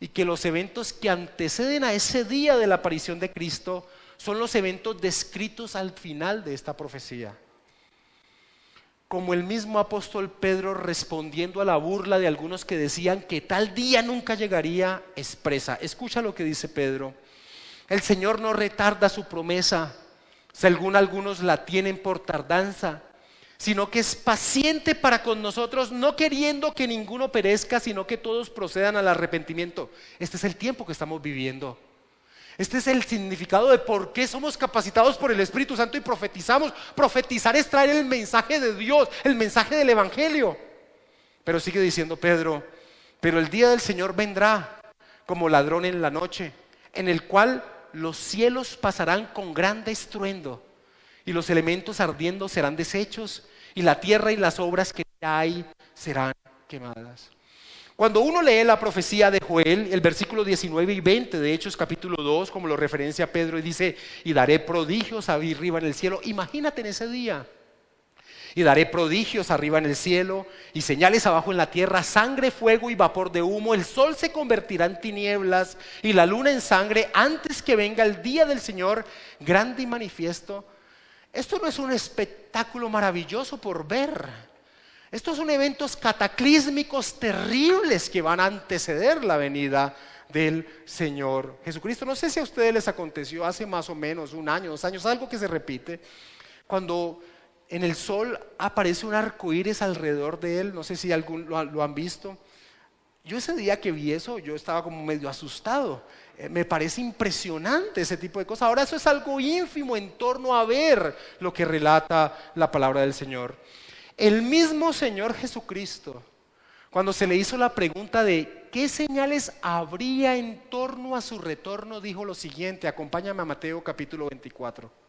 y que los eventos que anteceden a ese día de la aparición de Cristo son los eventos descritos al final de esta profecía. Como el mismo apóstol Pedro, respondiendo a la burla de algunos que decían que tal día nunca llegaría, expresa. Escucha lo que dice Pedro: el Señor no retarda su promesa, según algunos la tienen por tardanza, sino que es paciente para con nosotros, no queriendo que ninguno perezca, sino que todos procedan al arrepentimiento. Este es el tiempo que estamos viviendo. Este es el significado de por qué somos capacitados por el Espíritu Santo y profetizamos. Profetizar es traer el mensaje de Dios, el mensaje del Evangelio. Pero sigue diciendo Pedro: pero el día del Señor vendrá como ladrón en la noche, en el cual los cielos pasarán con grande estruendo, y los elementos ardiendo serán deshechos, y la tierra y las obras que ya hay serán quemadas. Cuando uno lee la profecía de Joel, el versículo 19 y 20 de Hechos capítulo 2, como lo referencia Pedro, y dice: y daré prodigios arriba en el cielo. Imagínate en ese día: y daré prodigios arriba en el cielo y señales abajo en la tierra, sangre, fuego y vapor de humo. El sol se convertirá en tinieblas y la luna en sangre antes que venga el día del Señor grande y manifiesto. Esto no es un espectáculo maravilloso por ver. Estos son eventos cataclísmicos terribles que van a anteceder la venida del Señor Jesucristo. No sé si a ustedes les aconteció hace más o menos un año, 2 años, algo que se repite, cuando en el sol aparece un arco iris alrededor de él. No sé si algún lo han visto. Yo ese día que vi eso, yo estaba como medio asustado. Me parece impresionante ese tipo de cosas. Ahora eso es algo ínfimo en torno a ver lo que relata la palabra del Señor. El mismo Señor Jesucristo, cuando se le hizo la pregunta de qué señales habría en torno a su retorno, dijo lo siguiente. Acompáñame a Mateo capítulo 24.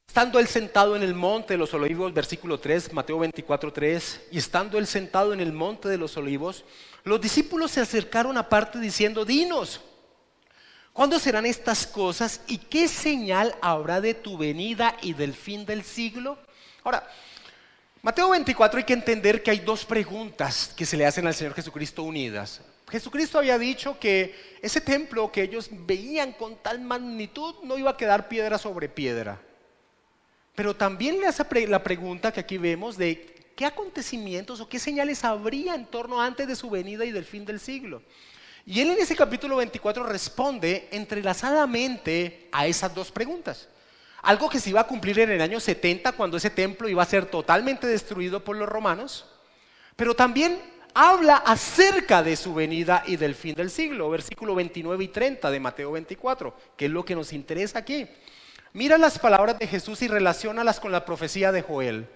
Estando él sentado en el monte de los olivos, versículo 3, Mateo 24, 3, y estando él sentado en el monte de los olivos, los discípulos se acercaron aparte diciendo: dinos, ¿cuándo serán estas cosas y qué señal habrá de tu venida y del fin del siglo? Ahora, Mateo 24 hay que entender que hay 2 preguntas que se le hacen al Señor Jesucristo unidas. Jesucristo había dicho que ese templo que ellos veían con tal magnitud no iba a quedar piedra sobre piedra. Pero también le hace la pregunta que aquí vemos de qué acontecimientos o qué señales habría en torno antes de su venida y del fin del siglo. Y él en ese capítulo 24 responde entrelazadamente a esas dos preguntas. Algo que se iba a cumplir en el año 70, cuando ese templo iba a ser totalmente destruido por los romanos, pero también habla acerca de su venida y del fin del siglo, versículo 29 y 30 de Mateo 24, que es lo que nos interesa aquí. Mira las palabras de Jesús y relaciónalas con la profecía de Joel.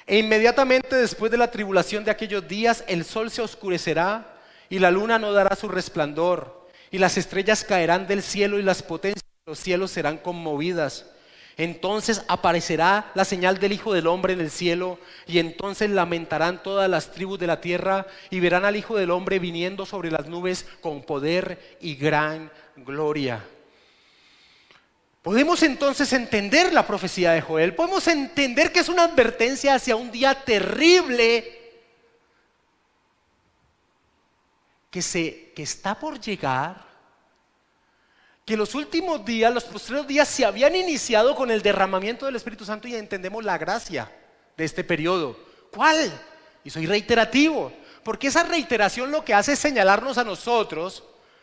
E inmediatamente después de la tribulación de aquellos días, el sol se oscurecerá y la luna no dará su resplandor, y las estrellas caerán del cielo y las potencias de los cielos serán conmovidas. Entonces aparecerá la señal del Hijo del Hombre en el cielo, y entonces lamentarán todas las tribus de la tierra y verán al Hijo del Hombre viniendo sobre las nubes con poder y gran gloria. Podemos entonces entender la profecía de Joel, podemos entender que es una advertencia hacia un día terrible que está por llegar, que los últimos días, los postreros días se habían iniciado con el derramamiento del Espíritu Santo y entendemos la gracia de este periodo. ¿Cuál? Y soy reiterativo, porque esa reiteración lo que hace es señalarnos a nosotros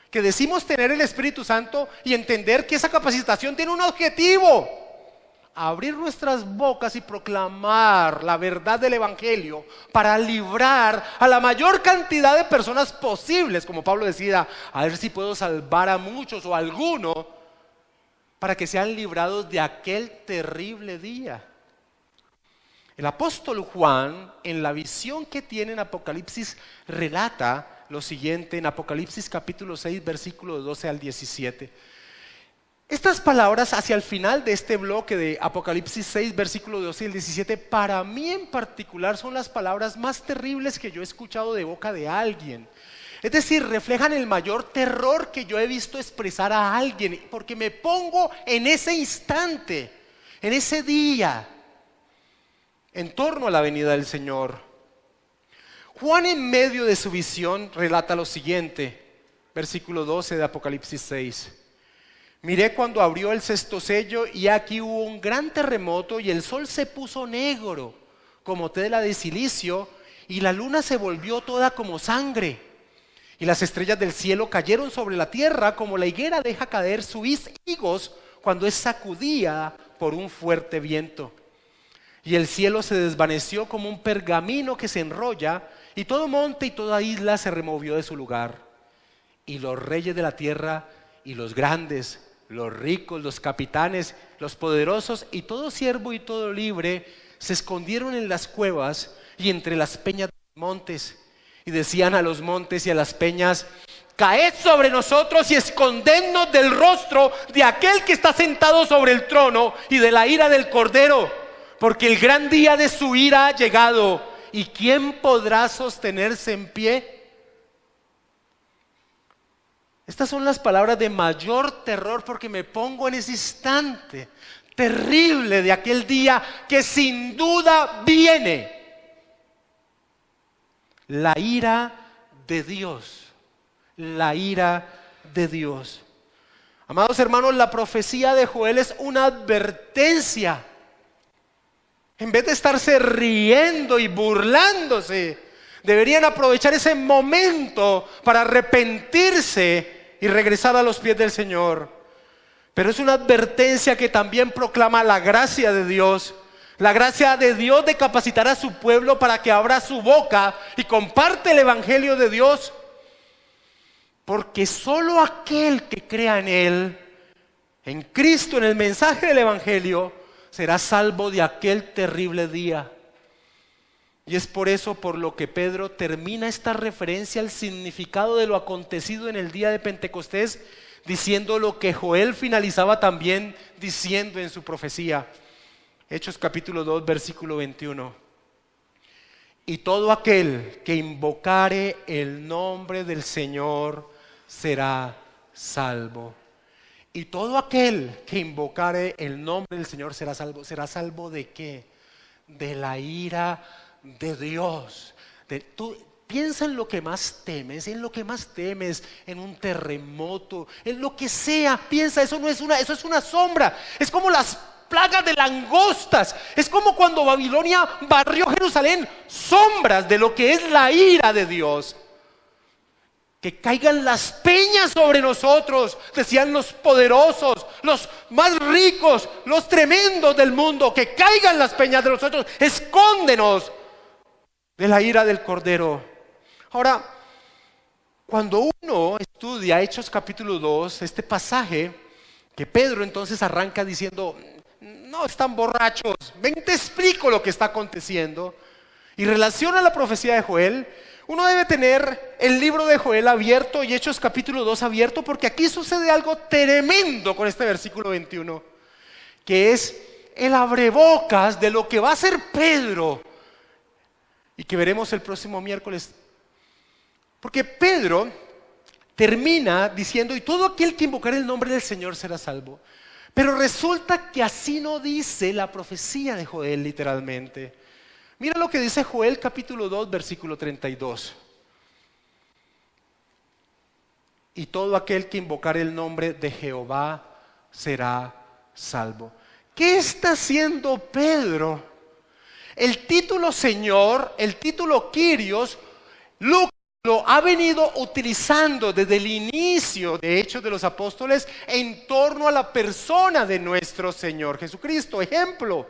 que decimos tener el Espíritu Santo y entender que esa capacitación tiene un objetivo: abrir nuestras bocas y proclamar la verdad del Evangelio para librar a la mayor cantidad de personas posibles, como Pablo decía, a ver si puedo salvar a muchos o a alguno, para que sean librados de aquel terrible día. El apóstol Juan, en la visión que tiene en Apocalipsis, relata lo siguiente en Apocalipsis capítulo 6, versículo 12 al 17. Estas palabras hacia el final de este bloque de Apocalipsis 6, versículo 12 al 17, para mí en particular son las palabras más terribles que yo he escuchado de boca de alguien. Es decir, reflejan el mayor terror que yo he visto expresar a alguien, porque me pongo en ese instante, en ese día, en torno a la venida del Señor. Juan, en medio de su visión, relata lo siguiente, versículo 12 de Apocalipsis 6. Miré cuando abrió el sexto sello y aquí hubo un gran terremoto y el sol se puso negro como tela de silicio y la luna se volvió toda como sangre y las estrellas del cielo cayeron sobre la tierra como la higuera deja caer sus higos cuando es sacudida por un fuerte viento. Y el cielo se desvaneció como un pergamino que se enrolla y todo monte y toda isla se removió de su lugar. Y los reyes de la tierra y los grandes, los ricos, los capitanes, los poderosos y todo siervo y todo libre se escondieron en las cuevas y entre las peñas de los montes y decían a los montes y a las peñas: caed sobre nosotros y escondednos del rostro de aquel que está sentado sobre el trono y de la ira del Cordero, porque el gran día de su ira ha llegado, y ¿quién podrá sostenerse en pie? Estas son las palabras de mayor terror, porque me pongo en ese instante terrible de aquel día que sin duda viene. La ira de Dios, la ira de Dios. Amados hermanos, la profecía de Joel es una advertencia. En vez de estarse riendo y burlándose, deberían aprovechar ese momento para arrepentirse y regresar a los pies del Señor. Pero es una advertencia que también proclama la gracia de Dios. La gracia de Dios de capacitar a su pueblo para que abra su boca y comparte el Evangelio de Dios. Porque solo aquel que crea en Él, en Cristo, en el mensaje del Evangelio, será salvo de aquel terrible día. Y es por eso por lo que Pedro termina esta referencia al significado de lo acontecido en el día de Pentecostés, diciendo lo que Joel finalizaba también diciendo en su profecía. Hechos capítulo 2, versículo 21. Y todo aquel que invocare el nombre del Señor será salvo. Y todo aquel que invocare el nombre del Señor será salvo. ¿Será salvo de qué? De la ira de Dios. Tú piensa en lo que más temes, en un terremoto, en lo que sea. Piensa, eso es una sombra. Es como las plagas de langostas. Es como cuando Babilonia barrió Jerusalén. Sombras de lo que es la ira de Dios. Que caigan las peñas sobre nosotros, decían los poderosos, los más ricos, los tremendos del mundo. Que caigan las peñas de nosotros, escóndenos de la ira del Cordero. Ahora, cuando uno estudia Hechos capítulo 2, este pasaje, que Pedro entonces arranca diciendo: no están borrachos, ven te explico lo que está aconteciendo, y relaciona la profecía de Joel. Uno debe tener el libro de Joel abierto y Hechos capítulo 2 abierto, porque aquí sucede algo tremendo con este versículo 21, que es el abrebocas de lo que va a ser Pedro y que veremos el próximo miércoles. Porque Pedro termina diciendo: y todo aquel que invocar el nombre del Señor será salvo. Pero resulta que así no dice la profecía de Joel literalmente. Mira lo que dice Joel capítulo 2 versículo 32. Y todo aquel que invocar el nombre de Jehová será salvo. ¿Qué está haciendo Pedro? El título Señor, el título Kyrios, Lucas lo ha venido utilizando desde el inicio de Hechos de los Apóstoles en torno a la persona de nuestro Señor Jesucristo. Ejemplo,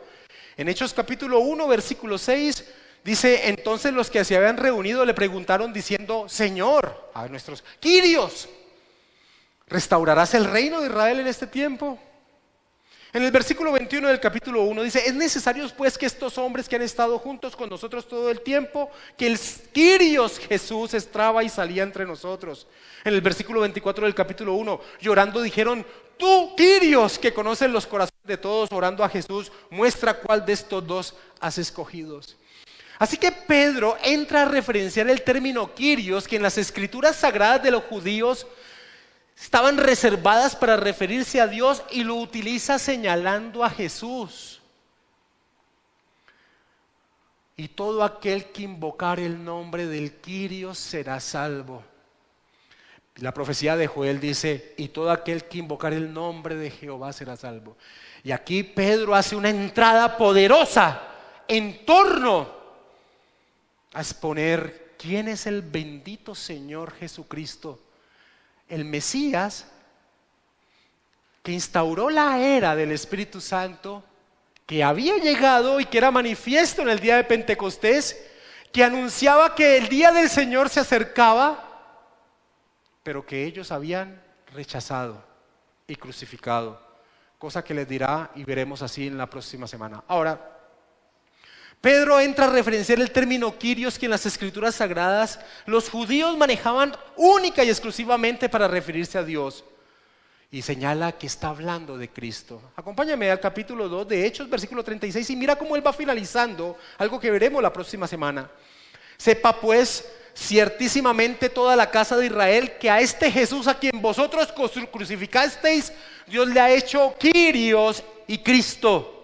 en Hechos capítulo 1 versículo 6 dice: entonces los que se habían reunido le preguntaron diciendo: Señor, a nuestros Kyrios, ¿restaurarás el reino de Israel en este tiempo? En el versículo 21 del capítulo 1 dice: es necesario pues que estos hombres que han estado juntos con nosotros todo el tiempo, que el Kyrios Jesús entraba y salía entre nosotros. En el versículo 24 del capítulo 1, llorando dijeron: tú, Kyrios, que conoces los corazones de todos, orando a Jesús, muestra cuál de estos dos has escogido. Así que Pedro entra a referenciar el término Kyrios, que en las escrituras sagradas de los judíos estaban reservadas para referirse a Dios, y lo utiliza señalando a Jesús. Y todo aquel que invocar el nombre del Kyrios será salvo. La profecía de Joel dice: y todo aquel que invocar el nombre de Jehová será salvo. Y aquí Pedro hace una entrada poderosa en torno a exponer quién es el bendito Señor Jesucristo, el Mesías, que instauró la era del Espíritu Santo, que había llegado y que era manifiesto en el día de Pentecostés, que anunciaba que el día del Señor se acercaba, pero que ellos habían rechazado y crucificado, cosa que les dirá y veremos así en la próxima semana. Ahora, Pedro entra a referenciar el término Kyrios, que en las escrituras sagradas los judíos manejaban única y exclusivamente para referirse a Dios, y señala que está hablando de Cristo. Acompáñame al capítulo 2 de Hechos, versículo 36, y mira cómo él va finalizando, algo que veremos la próxima semana. Sepa pues ciertísimamente toda la casa de Israel que a este Jesús a quien vosotros crucificasteis, Dios le ha hecho Kyrios y Cristo.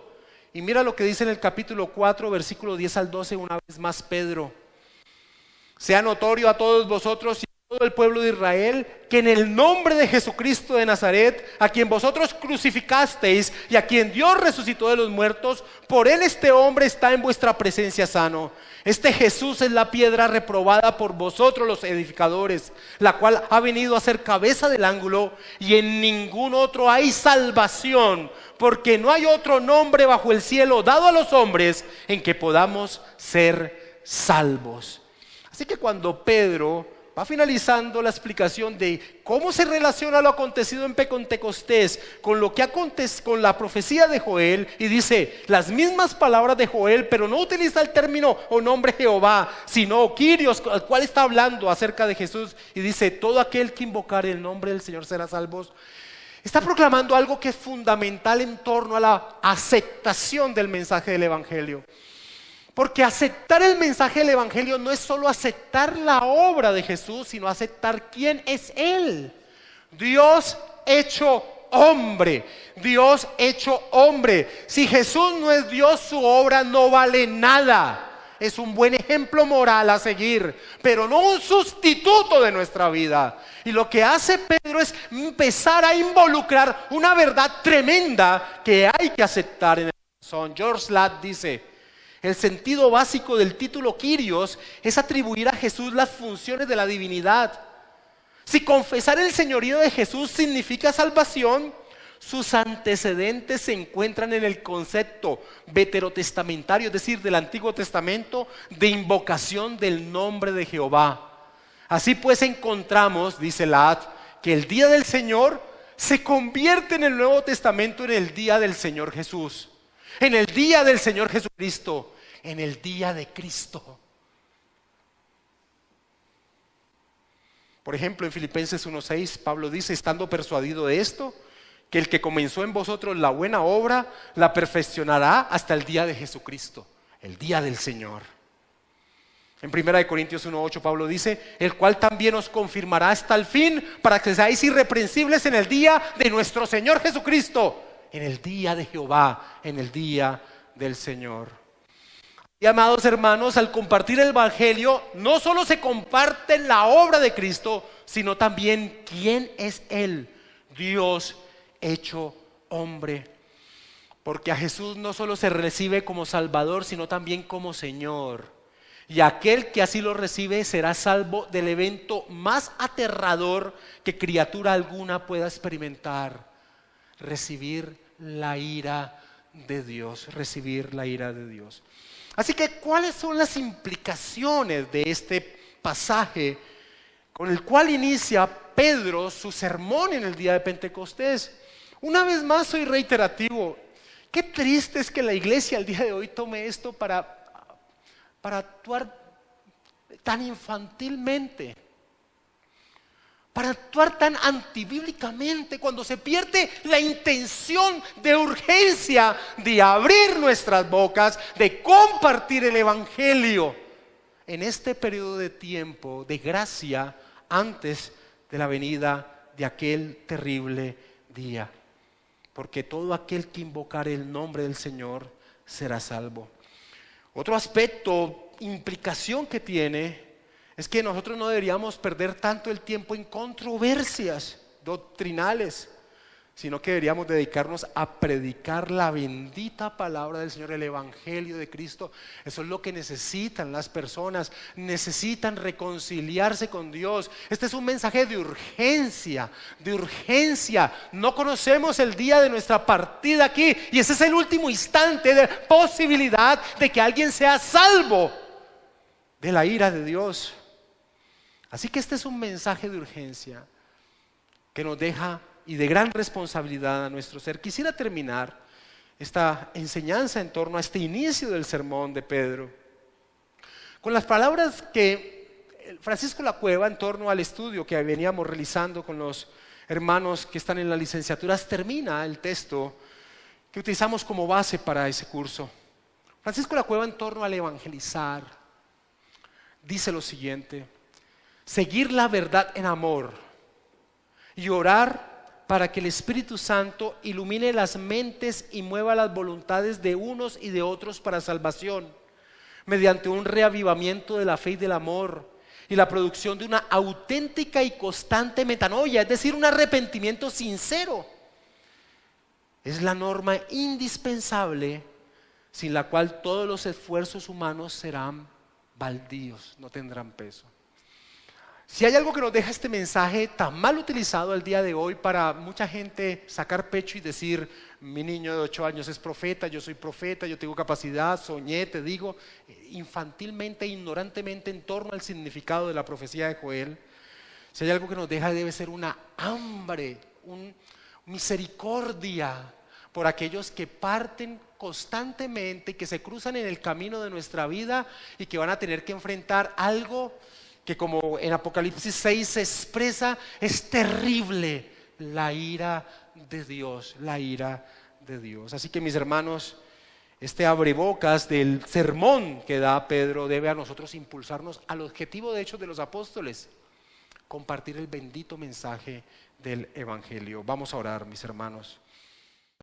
Y mira lo que dice en el capítulo 4, versículo 10 al 12, una vez más Pedro: sea notorio a todos vosotros y a todo el pueblo de Israel que en el nombre de Jesucristo de Nazaret, a quien vosotros crucificasteis y a quien Dios resucitó de los muertos, por él este hombre está en vuestra presencia sano. Este Jesús es la piedra reprobada por vosotros los edificadores, la cual ha venido a ser cabeza del ángulo, y en ningún otro hay salvación, porque no hay otro nombre bajo el cielo dado a los hombres en que podamos ser salvos. Así que cuando Pedro va finalizando la explicación de cómo se relaciona lo acontecido en Pentecostés con lo que acontece con la profecía de Joel, y dice las mismas palabras de Joel, pero no utiliza el término o nombre Jehová, sino Kyrios, al cual está hablando acerca de Jesús, y dice: todo aquel que invocare el nombre del Señor será salvo. Está proclamando algo que es fundamental en torno a la aceptación del mensaje del Evangelio. Porque aceptar el mensaje del Evangelio no es solo aceptar la obra de Jesús, sino aceptar quién es Él. Dios hecho hombre. Dios hecho hombre. Si Jesús no es Dios, su obra no vale nada. Es un buen ejemplo moral a seguir, pero no un sustituto de nuestra vida. Y lo que hace Pedro es empezar a involucrar una verdad tremenda que hay que aceptar en el corazón. George Slatt dice: el sentido básico del título Kyrios es atribuir a Jesús las funciones de la divinidad. Si confesar el señorío de Jesús significa salvación, sus antecedentes se encuentran en el concepto veterotestamentario, es decir, del Antiguo Testamento, de invocación del nombre de Jehová. Así pues encontramos, dice Ladd, que el día del Señor se convierte en el Nuevo Testamento en el día del Señor Jesús, en el día del Señor Jesucristo, en el día de Cristo. Por ejemplo, en Filipenses 1:6, Pablo dice, estando persuadido de esto, que el que comenzó en vosotros la buena obra, la perfeccionará hasta el día de Jesucristo, el día del Señor. En 1 Corintios 1:8 Pablo dice, el cual también os confirmará hasta el fin, para que seáis irreprensibles en el día de nuestro Señor Jesucristo, en el día de Jehová, en el día del Señor. Y amados hermanos, al compartir el Evangelio, no solo se comparte la obra de Cristo, sino también quién es Él, Dios hecho hombre. Porque a Jesús no solo se recibe como Salvador, sino también como Señor. Y aquel que así lo recibe será salvo del evento más aterrador que criatura alguna pueda experimentar: recibir la ira de Dios, recibir la ira de Dios. Así que, ¿cuáles son las implicaciones de este pasaje con el cual inicia Pedro su sermón en el día de Pentecostés? Una vez más soy reiterativo. Qué triste es que la iglesia al día de hoy tome esto para actuar tan infantilmente, para actuar tan antibíblicamente, cuando se pierde la intención de urgencia de abrir nuestras bocas, de compartir el Evangelio en este periodo de tiempo de gracia antes de la venida de aquel terrible día. Porque todo aquel que invocare el nombre del Señor será salvo. Otro aspecto, implicación que tiene, es que nosotros no deberíamos perder tanto el tiempo en controversias doctrinales, sino que deberíamos dedicarnos a predicar la bendita palabra del Señor, el Evangelio de Cristo. Eso es lo que necesitan las personas, necesitan reconciliarse con Dios. Este es un mensaje de urgencia, de urgencia. No conocemos el día de nuestra partida aquí, y ese es el último instante de posibilidad de que alguien sea salvo de la ira de Dios. Así que este es un mensaje de urgencia que nos deja y de gran responsabilidad a nuestro ser. Quisiera terminar esta enseñanza en torno a este inicio del sermón de Pedro con las palabras que Francisco Lacueva, en torno al estudio que veníamos realizando con los hermanos que están en las licenciaturas, termina el texto que utilizamos como base para ese curso. Francisco Lacueva, en torno al evangelizar, dice lo siguiente: seguir la verdad en amor y orar para que el Espíritu Santo ilumine las mentes y mueva las voluntades de unos y de otros para salvación, mediante un reavivamiento de la fe y del amor, y la producción de una auténtica y constante metanoia, es decir, un arrepentimiento sincero. Es la norma indispensable, sin la cual todos los esfuerzos humanos serán baldíos, no tendrán peso. Si hay algo que nos deja este mensaje tan mal utilizado el día de hoy para mucha gente sacar pecho y decir: mi niño de 8 años es profeta, yo soy profeta, yo tengo capacidad, soñé, te digo, infantilmente e ignorantemente en torno al significado de la profecía de Joel. Si hay algo que nos deja, debe ser una hambre, una misericordia por aquellos que parten constantemente, que se cruzan en el camino de nuestra vida y que van a tener que enfrentar algo que, como en Apocalipsis 6 se expresa, es terrible: la ira de Dios, la ira de Dios. Así que, mis hermanos, este abrebocas del sermón que da Pedro debe a nosotros impulsarnos al objetivo de Hechos de los Apóstoles: compartir el bendito mensaje del Evangelio. Vamos a orar, mis hermanos.